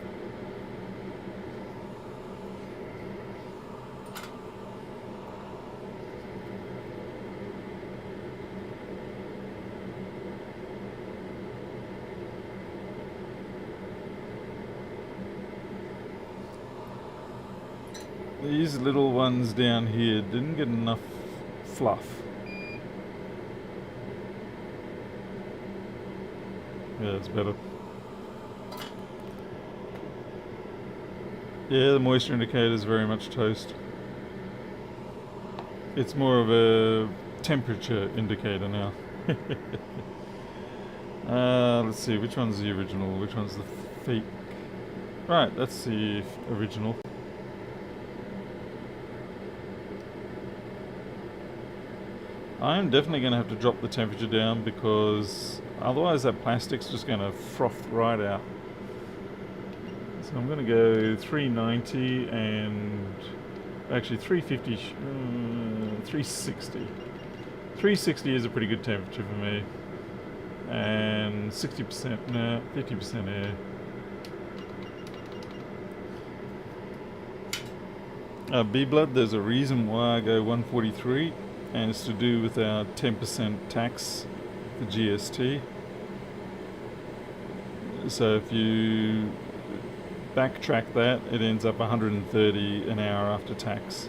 These little ones down here didn't get enough fluff. Yeah, it's better. Yeah, the moisture indicator is very much toast. It's more of a temperature indicator now. Let's see, which one's the original? Which one's the fake? Right, that's the original. I'm definitely going to have to drop the temperature down because otherwise that plastic's just going to froth right out. So I'm going to go 390 and actually 350, 360. 360 is a pretty good temperature for me. And 60%, no, 50% air. B-blood, there's a reason why I go 143, and it's to do with our 10% tax, the GST. So if you backtrack that, it ends up 130 an hour after tax.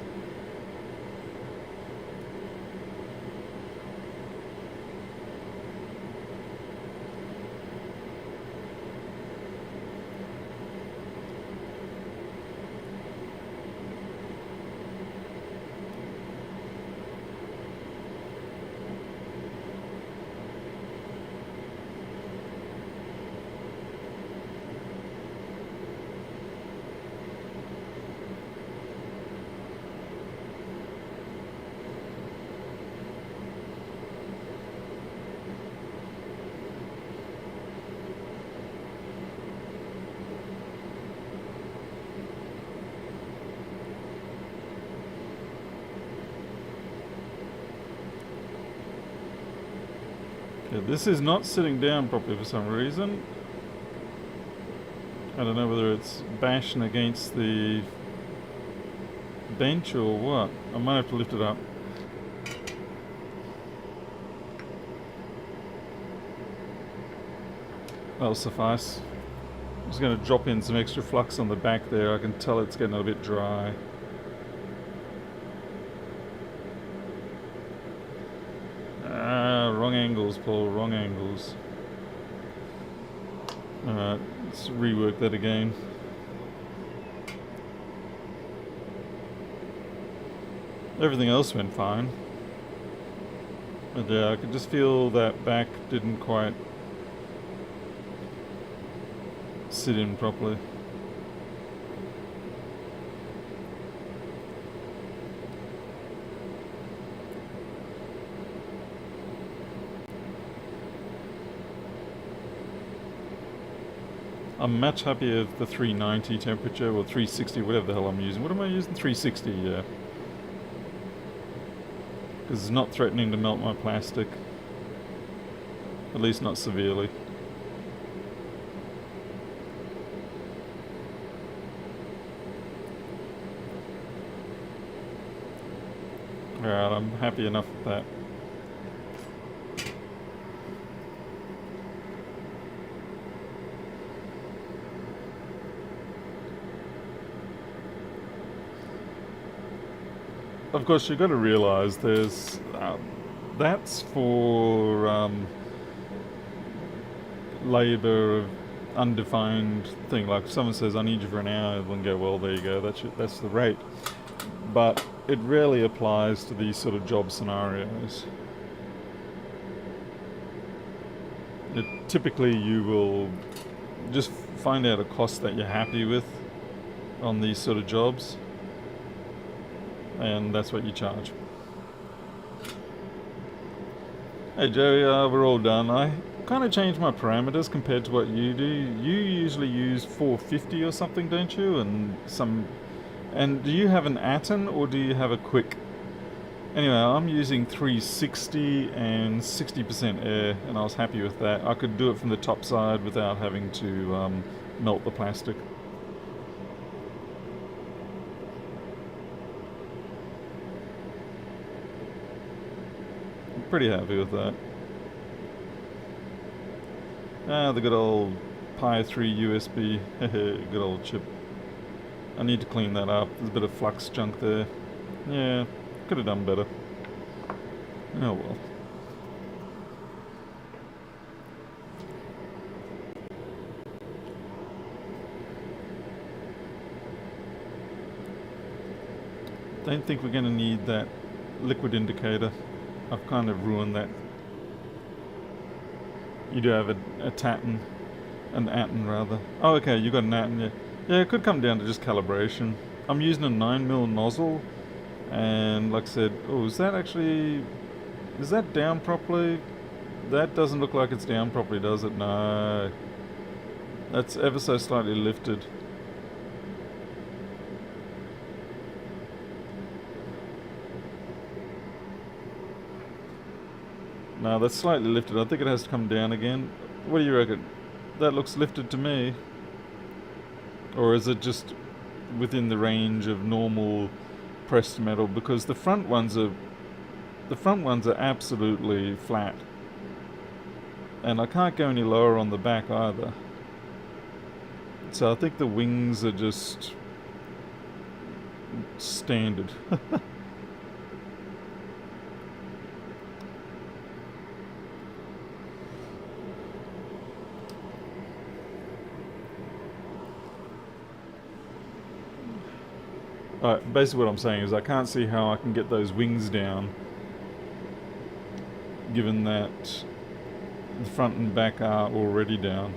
Okay, this is not sitting down properly for some reason. I don't know whether it's bashing against the bench or what. I might have to lift it up. That'll suffice. I'm just going to drop in some extra flux on the back there. I can tell it's getting a bit dry. Wrong angles, Paul, wrong angles. Alright, let's rework that again. Everything else went fine. But yeah, I could just feel that back didn't quite sit in properly. I'm much happier with the 390 temperature, or 360, whatever the hell I'm using. What am I using? 360, yeah. Because it's not threatening to melt my plastic. At least not severely. Alright, I'm happy enough with that. Of course, you've got to realise there's that's for labour of undefined thing. Like if someone says, "I need you for an hour," everyone go, "Well, there you go. That's the rate." But it rarely applies to these sort of job scenarios. Typically, you will just find out a cost that you're happy with on these sort of jobs, and that's what you charge. Hey Joey, we're all done. I kind of changed my parameters compared to what you do. You usually use 450 or something, don't you? And do you have an Atom or do you have a quick? Anyway, I'm using 360 and 60% air, and I was happy with that. I could do it from the top side without having to melt the plastic. I'm pretty happy with that. Ah, the good old Pi 3 USB, good old chip. I need to clean that up. There's a bit of flux junk there. Yeah, could have done better. Oh well. Don't think we're going to need that liquid indicator. I've kind of ruined that. You do have a Tatten, an Atten rather. Oh, okay, you got an Atten, yeah. Yeah, it could come down to just calibration. I'm using a 9mm nozzle, and like I said, oh, is that down properly? That doesn't look like it's down properly, does it? No. That's ever so slightly lifted. No, that's slightly lifted. I think it has to come down again. What do you reckon? That looks lifted to me. Or is it just within the range of normal pressed metal? Because the front ones are absolutely flat. And I can't go any lower on the back either. So I think the wings are just standard. Basically what I'm saying is I can't see how I can get those wings down, given that the front and back are already down.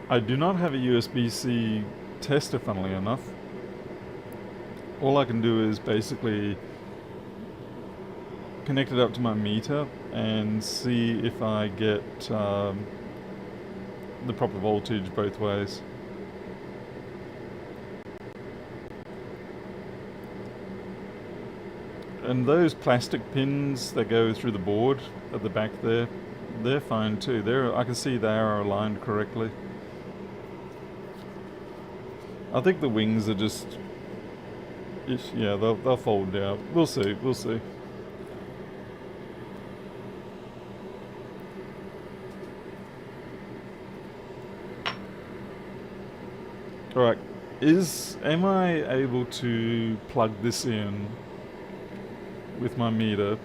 I do not have a USB-C tester, funnily enough. All I can do is basically connect it up to my meter and see if I get the proper voltage both ways. And those plastic pins that go through the board at the back there, they're fine too. I can see they are aligned correctly. I think the wings are just, yeah, they'll fold down. We'll see. Alright, am I able to plug this in with my meter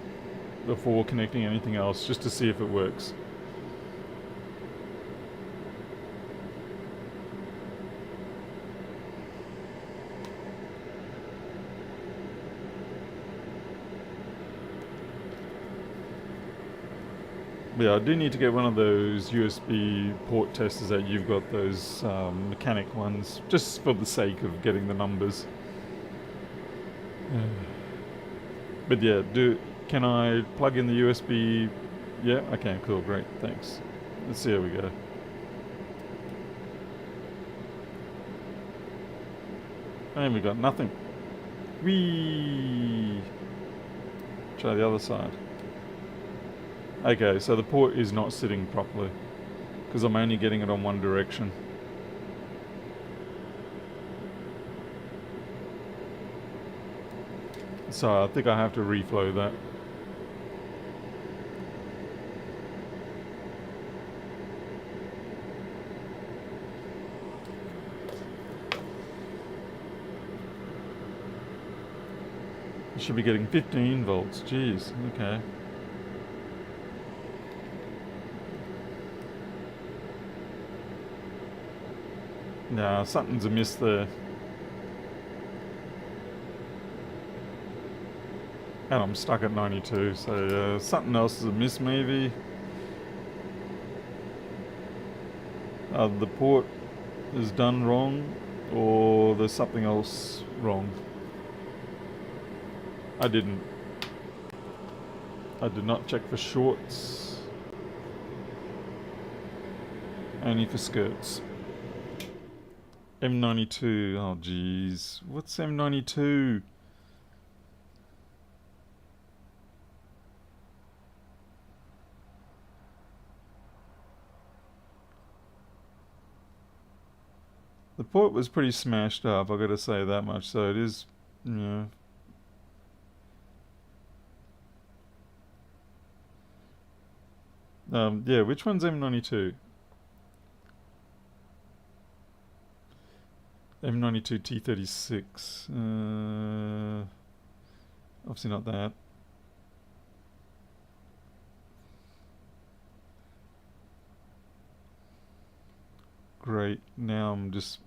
before connecting anything else, just to see if it works? Yeah, I do need to get one of those USB port testers that you've got, those mechanic ones, just for the sake of getting the numbers. But yeah, can I plug in the USB? Yeah, okay, cool, great, thanks. Let's see how we go. And we got nothing. Whee! Try the other side. Okay, so the port is not sitting properly because I'm only getting it on one direction. So I think I have to reflow that. I should be getting 15 volts, jeez, okay. Nah, something's amiss there. And I'm stuck at 92, so something else is amiss maybe. The port is done wrong, or there's something else wrong. I did not check for shorts. Only for skirts. M92. Oh, jeez. What's M92? The port was pretty smashed up, I gotta say that much, so it is, you know. Yeah, which one's M92? M92 T36. Obviously not that. Great. Now I'm just...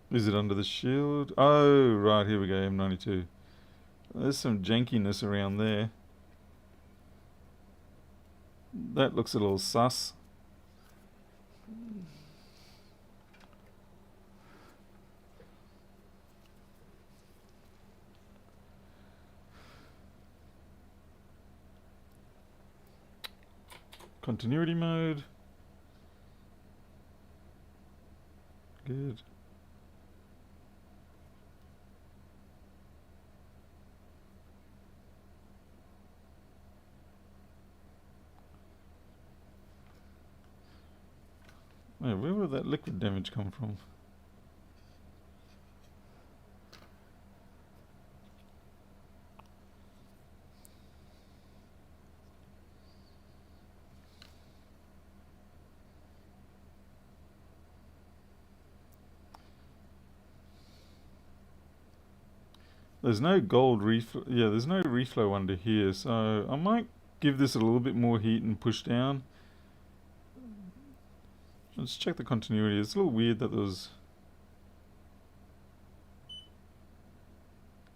Is it under the shield? Oh, right, here we go, M92. There's some jankiness around there. That looks a little sus. Continuity mode. Good. Wait, where would that liquid damage come from? There's no gold reflow. Yeah, there's no reflow under here, so I might give this a little bit more heat and push down. Let's check the continuity. It's a little weird that there was...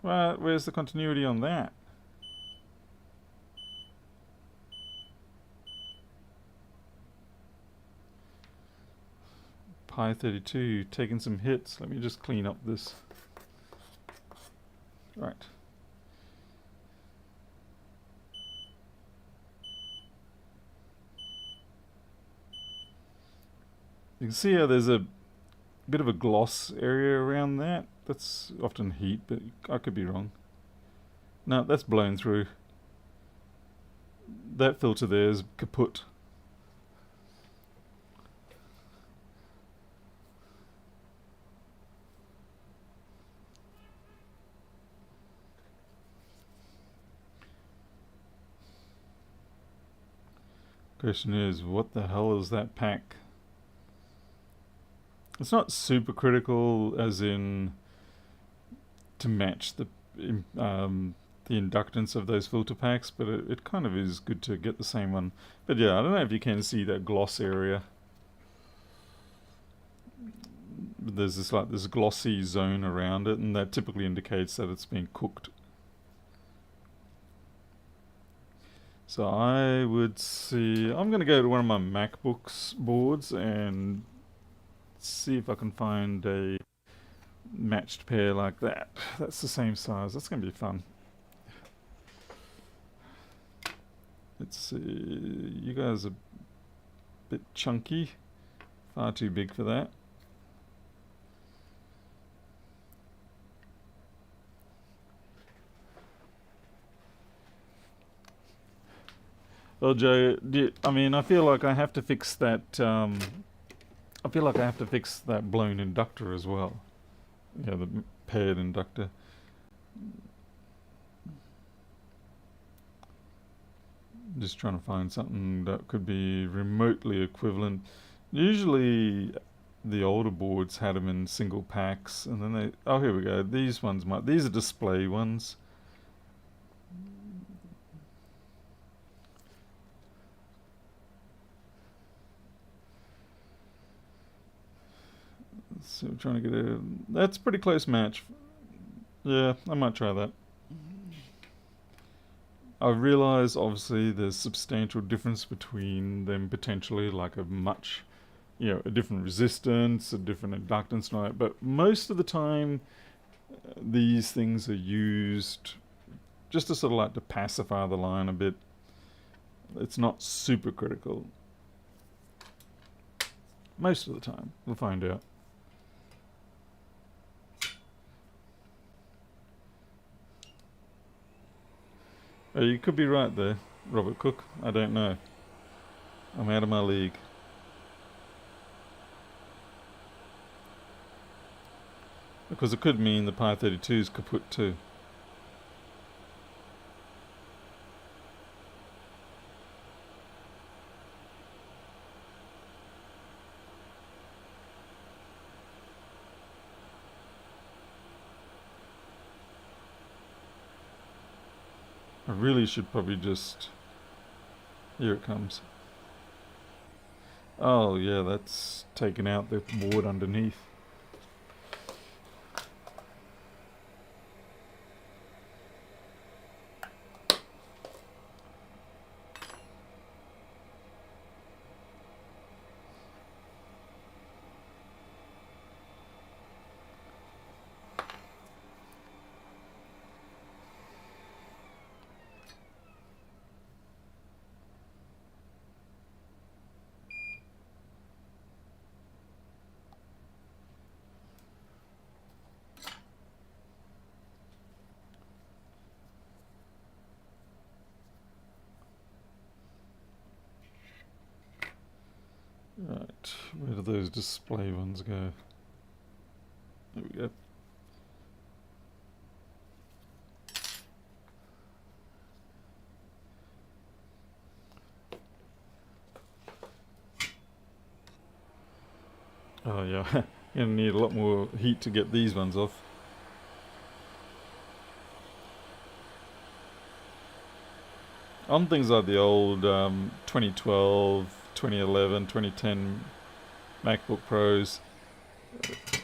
Right, where's the continuity on that? Pi 32 taking some hits. Let me just clean up this. Right. You can see how there's a bit of a gloss area around that. That's often heat, but I could be wrong. No, that's blown through. That filter there is kaput. Question is, what the hell is that pack? It's not super critical, as in to match the inductance of those filter packs, but it kind of is good to get the same one. But yeah, I don't know if you can see that gloss area. There's this glossy zone around it, and that typically indicates that it's been cooked. So I would see... I'm going to go to one of my MacBooks boards and see if I can find a matched pair like that. That's the same size. That's going to be fun. Let's see. You guys are a bit chunky. Far too big for that. Well, Joe, I feel like I have to fix that. I feel like I have to fix that blown inductor as well. Yeah, the paired inductor. Just trying to find something that could be remotely equivalent. Usually, the older boards had them in single packs, and then they... Oh, here we go. These ones might... These are display ones. Let's So we're trying to get a... That's a pretty close match. Yeah, I might try that. I realise, obviously, there's substantial difference between them potentially, like a different resistance, a different inductance, and all that. But most of the time, these things are used just to sort of like to pacify the line a bit. It's not super critical. Most of the time. We'll find out. Oh, you could be right there, Robert Cook. I don't know. I'm out of my league. Because it could mean the Pi 32's kaput too. I really should probably just... Here it comes. Oh yeah, that's taken out the board underneath. Right, where do those display ones go? There we go. Oh yeah, you're gonna need a lot more heat to get these ones off. On things like the old 2012, 2011, 2010 MacBook Pros,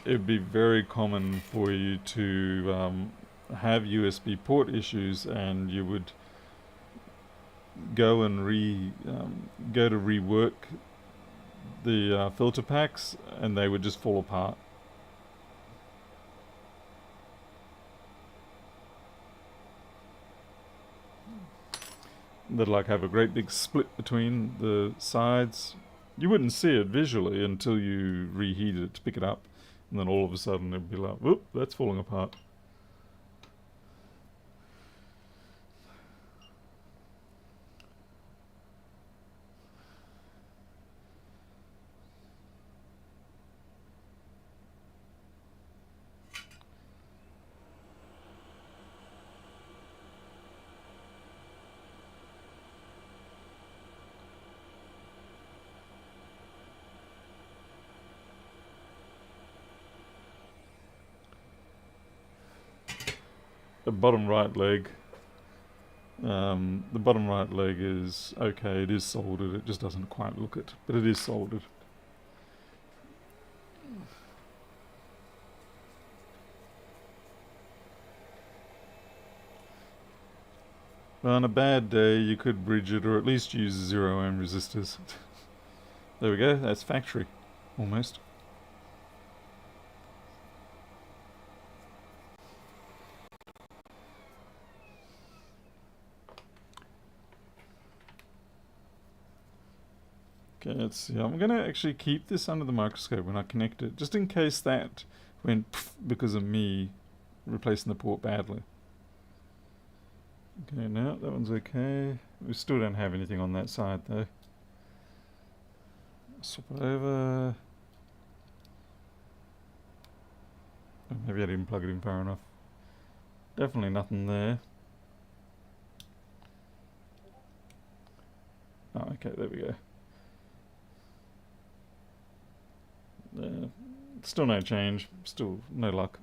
it would be very common for you to have USB port issues, and you would go and go to rework the filter packs, and they would just fall apart. They'd like have a great big split between the sides. You wouldn't see it visually until you reheated it to pick it up, and then all of a sudden it'd be like, whoop, that's falling apart. The bottom right leg. The bottom right leg is okay. It is soldered. It just doesn't quite look it, but it is soldered. Well, on a bad day, you could bridge it, or at least use 0 ohm resistors. There we go. That's factory, almost. Okay, let's see. I'm going to actually keep this under the microscope when I connect it, just in case that went pff because of me replacing the port badly. Okay, now that one's okay. We still don't have anything on that side though. Swap it over. Oh, maybe I didn't plug it in far enough. Definitely nothing there. Oh, okay, there we go. Still no change, still no luck.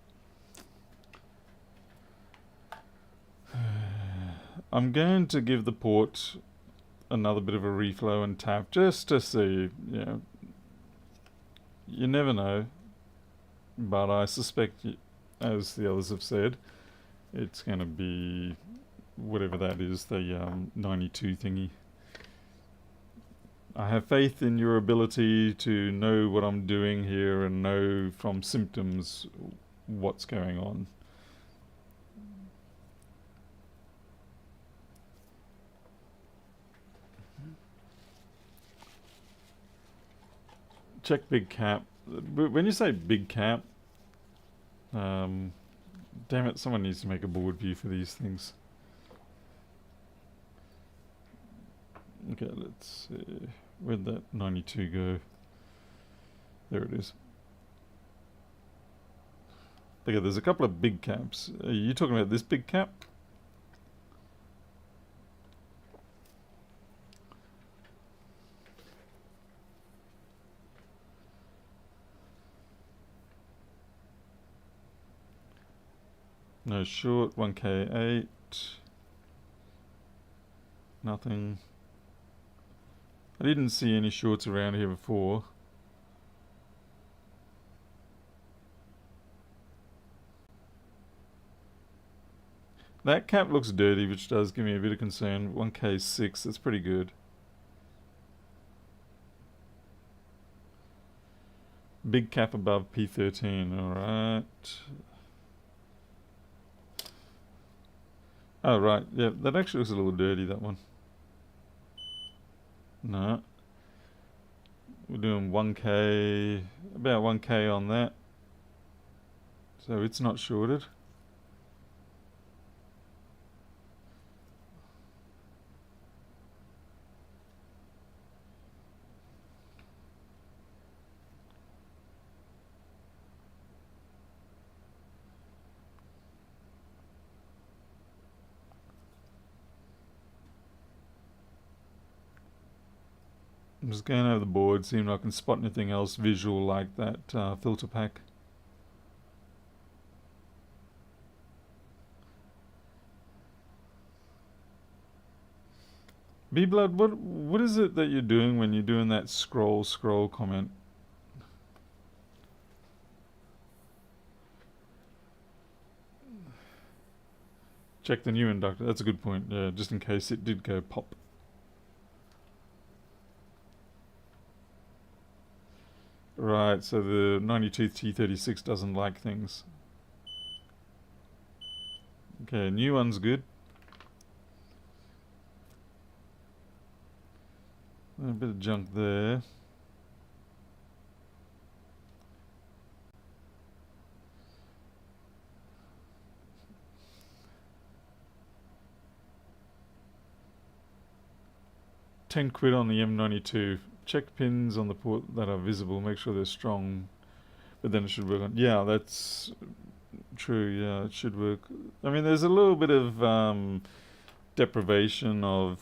I'm going to give the port another bit of a reflow and tap just to see, you never know. but I suspect, as the others have said, it's going to be whatever that is, the 92 thingy. I have faith in your ability to know what I'm doing here and know from symptoms what's going on. Check big cap. When you say big cap, damn it, someone needs to make a board view for these things. Okay, let's see. Where'd that 92 go? There it is. Okay, there's a couple of big caps. Are you talking about this big cap? No short, 1K8. Nothing. I didn't see any shorts around here before. That cap looks dirty, which does give me a bit of concern. 1K6, that's pretty good. Big cap above P13, alright. Oh, right, yeah, that actually looks a little dirty, that one. No. We're doing 1K, about 1K on that. So it's not shorted. I'm just going over the board, seeing if I can spot anything else visual like that filter pack. B-Blood, what is it that you're doing when you're doing that scroll comment? Check the new inductor. That's a good point. Yeah, just in case it did go pop. Right, so the 92 T36 doesn't like things. Okay, new one's good. A bit of junk there. £10 on the M92. Check pins on the port that are visible. Make sure they're strong. But then it should work on. Yeah, that's true. Yeah, it should work. I mean, there's a little bit of deprivation of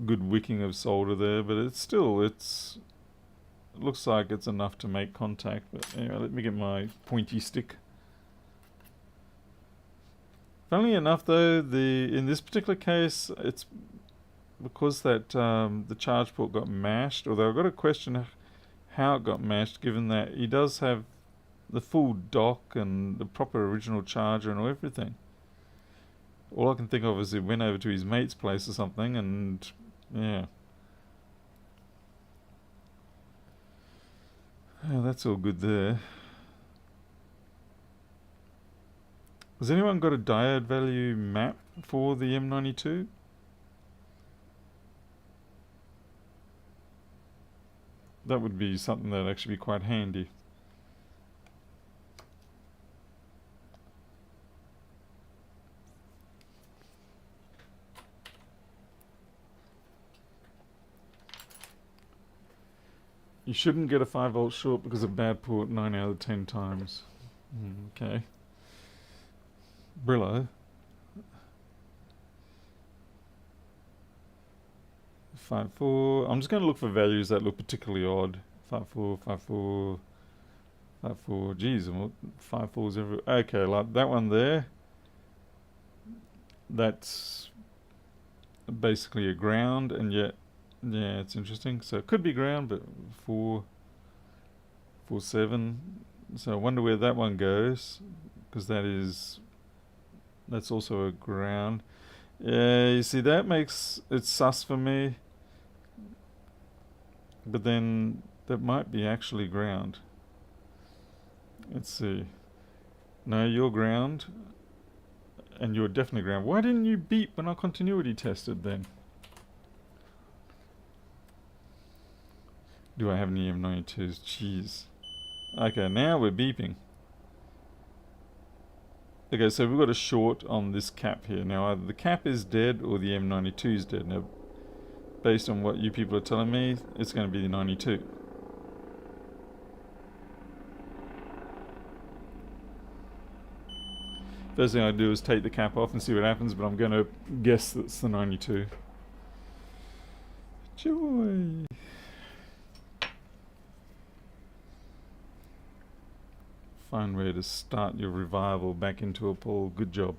good wicking of solder there, but it's still, it looks like it's enough to make contact. But anyway, let me get my pointy stick. Funnily enough, though, in this particular case, it's because that the charge port got mashed. Although I've got a question how it got mashed, given that he does have the full dock and the proper original charger and everything. All I can think of is he went over to his mate's place or something, and yeah. Oh, that's all good there. Has anyone got a diode value map for the M92? That would be something that would actually be quite handy. You shouldn't get a 5-volt short because of bad port 9 out of 10 times. Okay. Brillo. 5.4. I'm just going to look for values that look particularly odd. 5.4, 5.4, 5.4. Geez, 5.4s everywhere. Okay, like that one there. That's basically a ground, and yet, yeah, it's interesting. So it could be ground, but 4.7. So I wonder where that one goes, because that's also a ground. Yeah, you see that makes it sus for me, but then that might be actually ground. Let's see. No, you're ground, and you're definitely ground. Why didn't you beep when I continuity tested then? Do I have any M92s? Jeez. Okay, now we're beeping. Okay, so we've got a short on this cap here. Now either the cap is dead or the M92 is dead. Now, based on what you people are telling me, it's going to be the 92. First thing I do is take the cap off and see what happens, but I'm going to guess that's the 92. Joy! Fine way to start your revival back into a poll. Good job.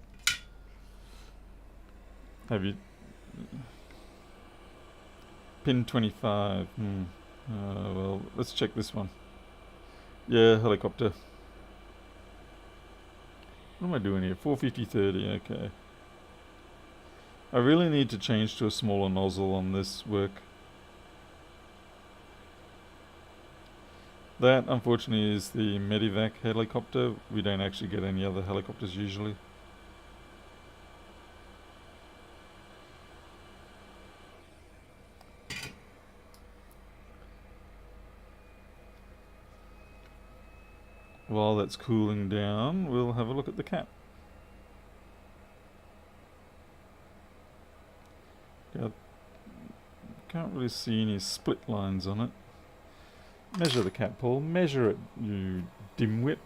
Have you... Pin 25. Well, let's check this one. Yeah, helicopter. What am I doing here? 450/30, okay. I really need to change to a smaller nozzle on this work. That, unfortunately, is the Medivac helicopter. We don't actually get any other helicopters usually. While that's cooling down, we'll have a look at the cap. Can't really see any split lines on it. Measure the cap, Paul. Measure it, you dimwit.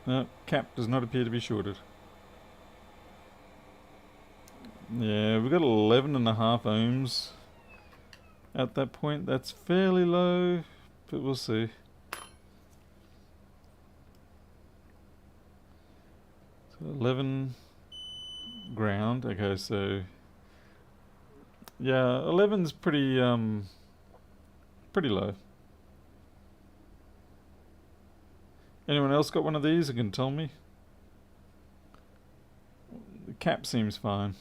No, cap does not appear to be shorted. Yeah, we've got 11.5 ohms at that point. That's fairly low, but we'll see. So 11 ground. Okay, so yeah, 11's pretty low. Anyone else got one of these? You can tell me. The cap seems fine.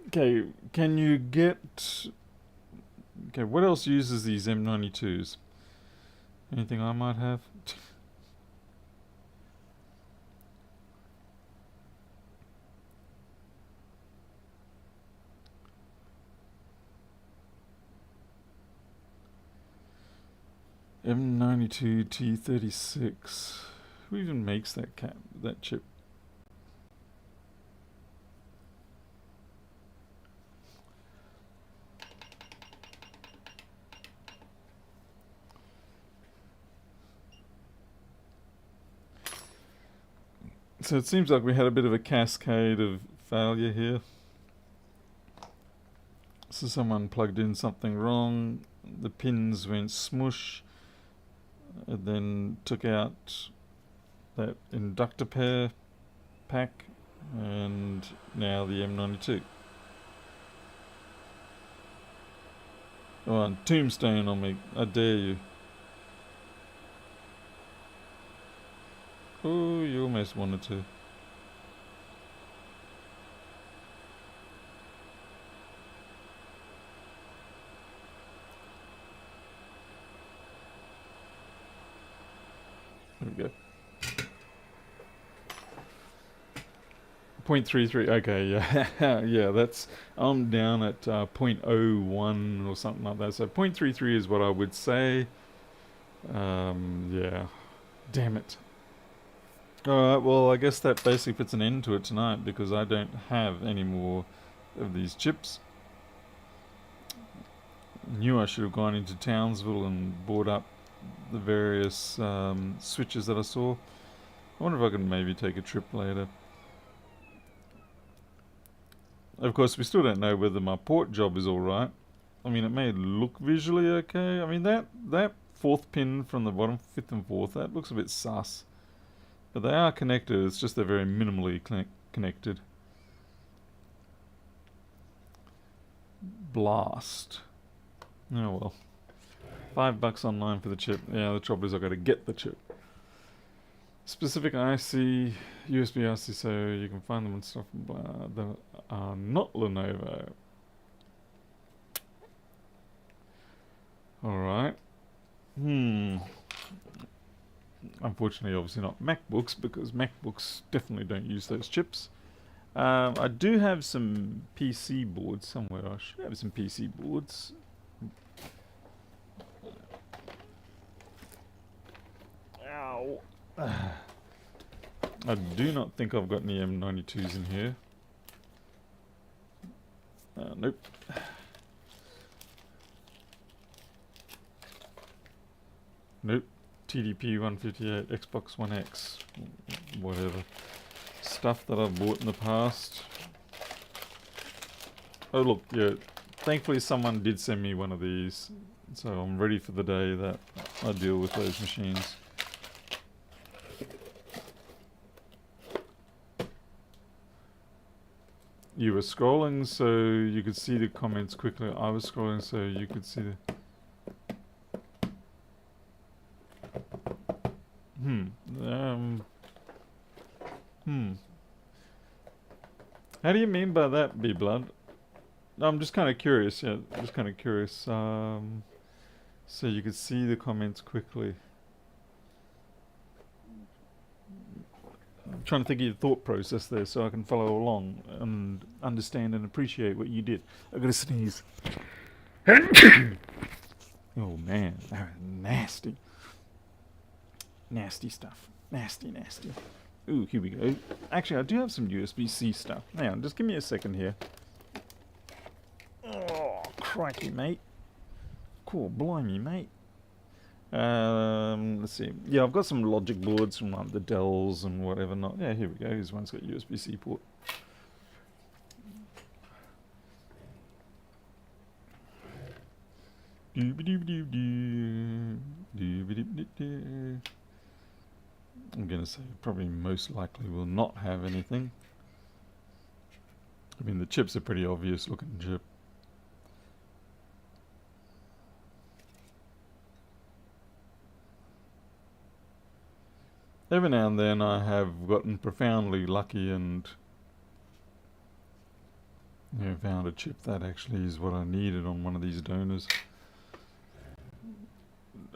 Okay, can you get... Okay, what else uses these M92s? Anything I might have? M92 T36. Who even makes that chip? So it seems like we had a bit of a cascade of failure here. So someone plugged in something wrong, the pins went smush, and then took out that inductor pair pack, and now the M92. Come on, tombstone on me, I dare you. Oh, you almost wanted to. There we go. 0.33, okay, yeah. Yeah, that's... I'm down at 0.01 or something like that. So 0.33 is what I would say. Yeah. Damn it. Alright, well, I guess that basically puts an end to it tonight because I don't have any more of these chips. Knew I should have gone into Townsville and bought up the various switches that I saw. I wonder if I can maybe take a trip later. Of course, we still don't know whether my port job is alright. I mean, it may look visually okay. I mean, that fourth pin from the bottom, fifth and fourth, that looks a bit sus. But they are connected, it's just they're very minimally connected. Blast. Oh well. $5 online for the chip. Yeah, the trouble is I've got to get the chip. Specific IC, USB IC, so you can find them and stuff that are not Lenovo. Alright. Unfortunately, obviously not MacBooks, because MacBooks definitely don't use those chips. I do have some PC boards somewhere. I should have some PC boards. Ow. I do not think I've got any M92s in here. Nope. Nope. TDP 158, Xbox One X, whatever. Stuff that I've bought in the past. Oh look, yeah, thankfully someone did send me one of these, so I'm ready for the day that I deal with those machines. You were scrolling so you could see the comments quickly. I was scrolling so you could see the... How do you mean by that, B-Blood? I'm just kind of curious, yeah, just kind of curious. So you could see the comments quickly. I'm trying to think of your thought process there so I can follow along and understand and appreciate what you did. I've got to sneeze. Oh man, nasty. Nasty stuff. Nasty, nasty. Ooh, here we go. Actually, I do have some USB-C stuff. Hang on, just give me a second here. Oh, crikey, mate. Cool, blimey, mate. Let's see. Yeah, I've got some logic boards from like the Dells and whatever not. Yeah, here we go. Here's one's got USB-C port. I'm gonna say probably most likely will not have anything. I mean, the chip's a pretty obvious looking chip. Every now and then I have gotten profoundly lucky and found a chip that actually is what I needed on one of these donors.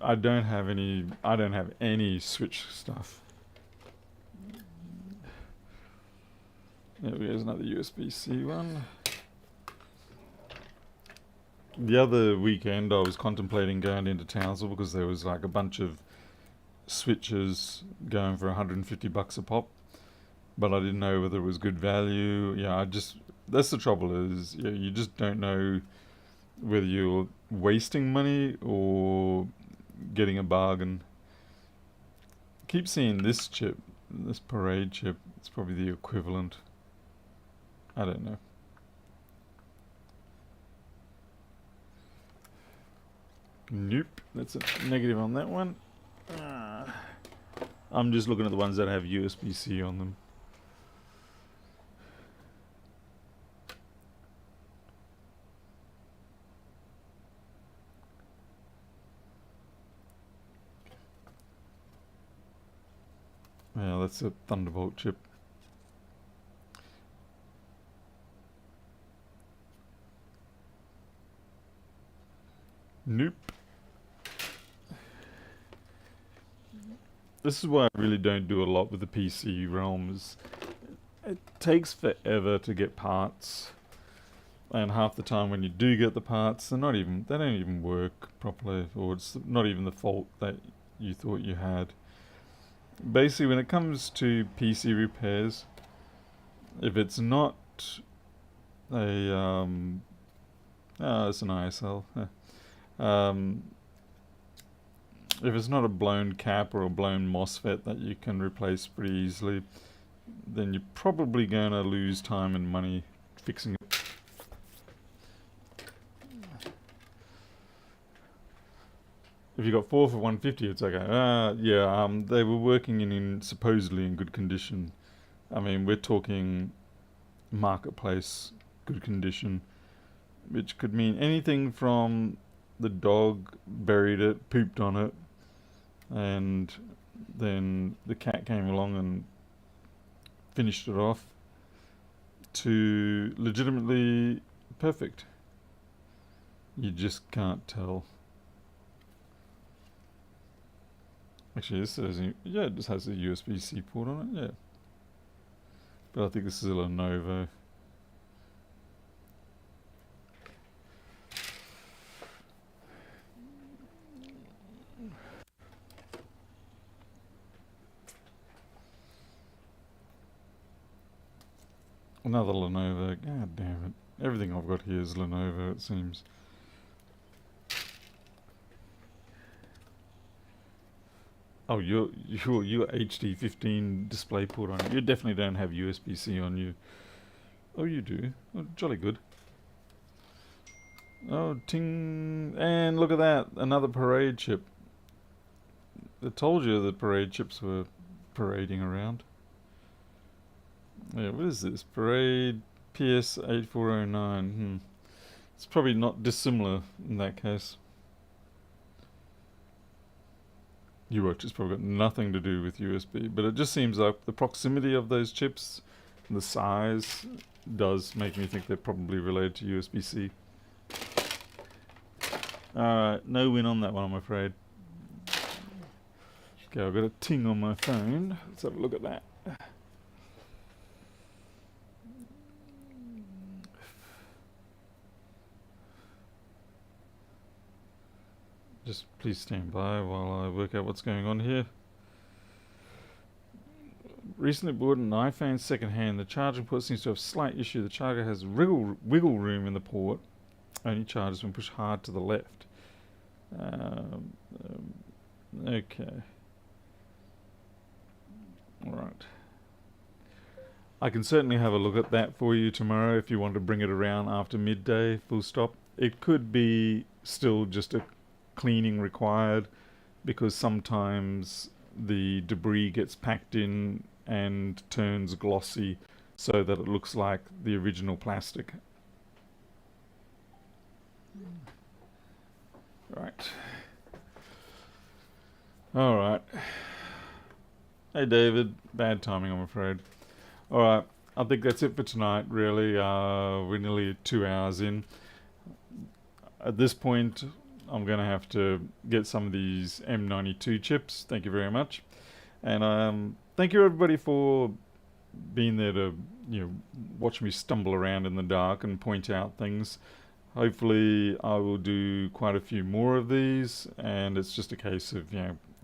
I don't have any switch stuff. There's another USB-C one. The other weekend I was contemplating going into Townsville because there was like a bunch of switches going for $150 a pop, but I didn't know whether it was good value. Yeah, that's the trouble is, you just don't know whether you're wasting money or getting a bargain. Keep seeing this chip, this Parade chip. It's probably the equivalent. I don't know. Nope, that's a negative on that one. I'm just looking at the ones that have USB-C on them. Yeah, that's a Thunderbolt chip. Nope. This is why I really don't do a lot with the PC realms. It takes forever to get parts, and half the time when you do get the parts, they don't even work properly, or it's not even the fault that you thought you had. Basically, when it comes to PC repairs, if it's not a it's an ISL. If it's not a blown cap or a blown MOSFET that you can replace pretty easily, then you're probably going to lose time and money fixing it. If you got 4 for 150, it's okay. They were working in supposedly in good condition. I mean, we're talking marketplace good condition. which could mean anything from the dog buried it, pooped on it, and then the cat came along and finished it off, to legitimately perfect. You just can't tell. Actually, this says, yeah, it just has a USB-C port on it, yeah. But I think this is a Lenovo. Another Lenovo. God damn it. Everything I've got here is Lenovo, it seems. Oh, your HD15 display port on it. You definitely don't have USB-C on you. Oh, you do. Oh, jolly good. Oh, ting. And look at that. Another parade chip. I told you that parade chips were parading around. Yeah, what is this? Parade PS8409. It's probably not dissimilar in that case. UART has probably got nothing to do with USB, but it just seems like the proximity of those chips, the size, does make me think they're probably related to USB-C. Alright, no win on that one, I'm afraid. Okay, I've got a ting on my phone. Let's have a look at that. Just please stand by while I work out what's going on here. Recently bought an iPhone second-hand. The charging port seems to have a slight issue. The charger has wiggle room in the port. Only charges when pushed hard to the left. Okay. Alright. I can certainly have a look at that for you tomorrow if you want to bring it around after midday, full stop. It could be still just a cleaning required, because sometimes the debris gets packed in and turns glossy so that it looks like the original plastic. Right. Alright. Hey David, bad timing I'm afraid. Alright, I think that's it for tonight really. We're nearly 2 hours in. At this point I'm going to have to get some of these M92 chips. Thank you very much. And thank you everybody for being there to, watch me stumble around in the dark and point out things. Hopefully I will do quite a few more of these, and it's just a case of,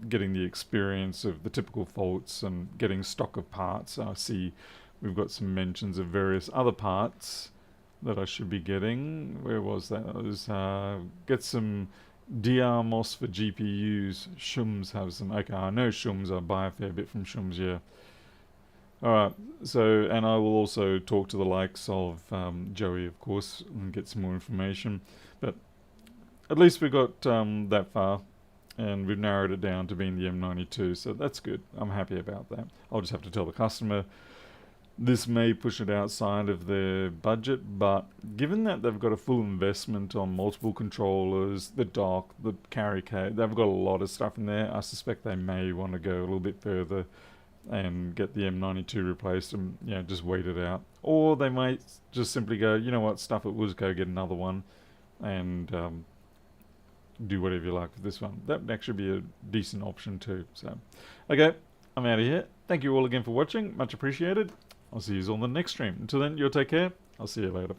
getting the experience of the typical faults and getting stock of parts. I see we've got some mentions of various other parts that I should be getting. Where was that? It was get some DR MOS for GPUs. Shums have some. Okay, I know Shums. I buy a fair bit from Shums, yeah. Alright, so, and I will also talk to the likes of Joey, of course, and get some more information. But at least we got that far, and we've narrowed it down to being the M92, so that's good. I'm happy about that. I'll just have to tell the customer this may push it outside of their budget, but given that they've got a full investment on multiple controllers, the dock, the carry case, they've got a lot of stuff in there, I suspect they may want to go a little bit further and get the M92 replaced and just wait it out. Or they might just simply go, you know what, stuff it was, go get another one and do whatever you like with this one. That would actually be a decent option too. So, okay, I'm out of here. Thank you all again for watching. Much appreciated. I'll see you all on the next stream. Until then, you'll take care. I'll see you later.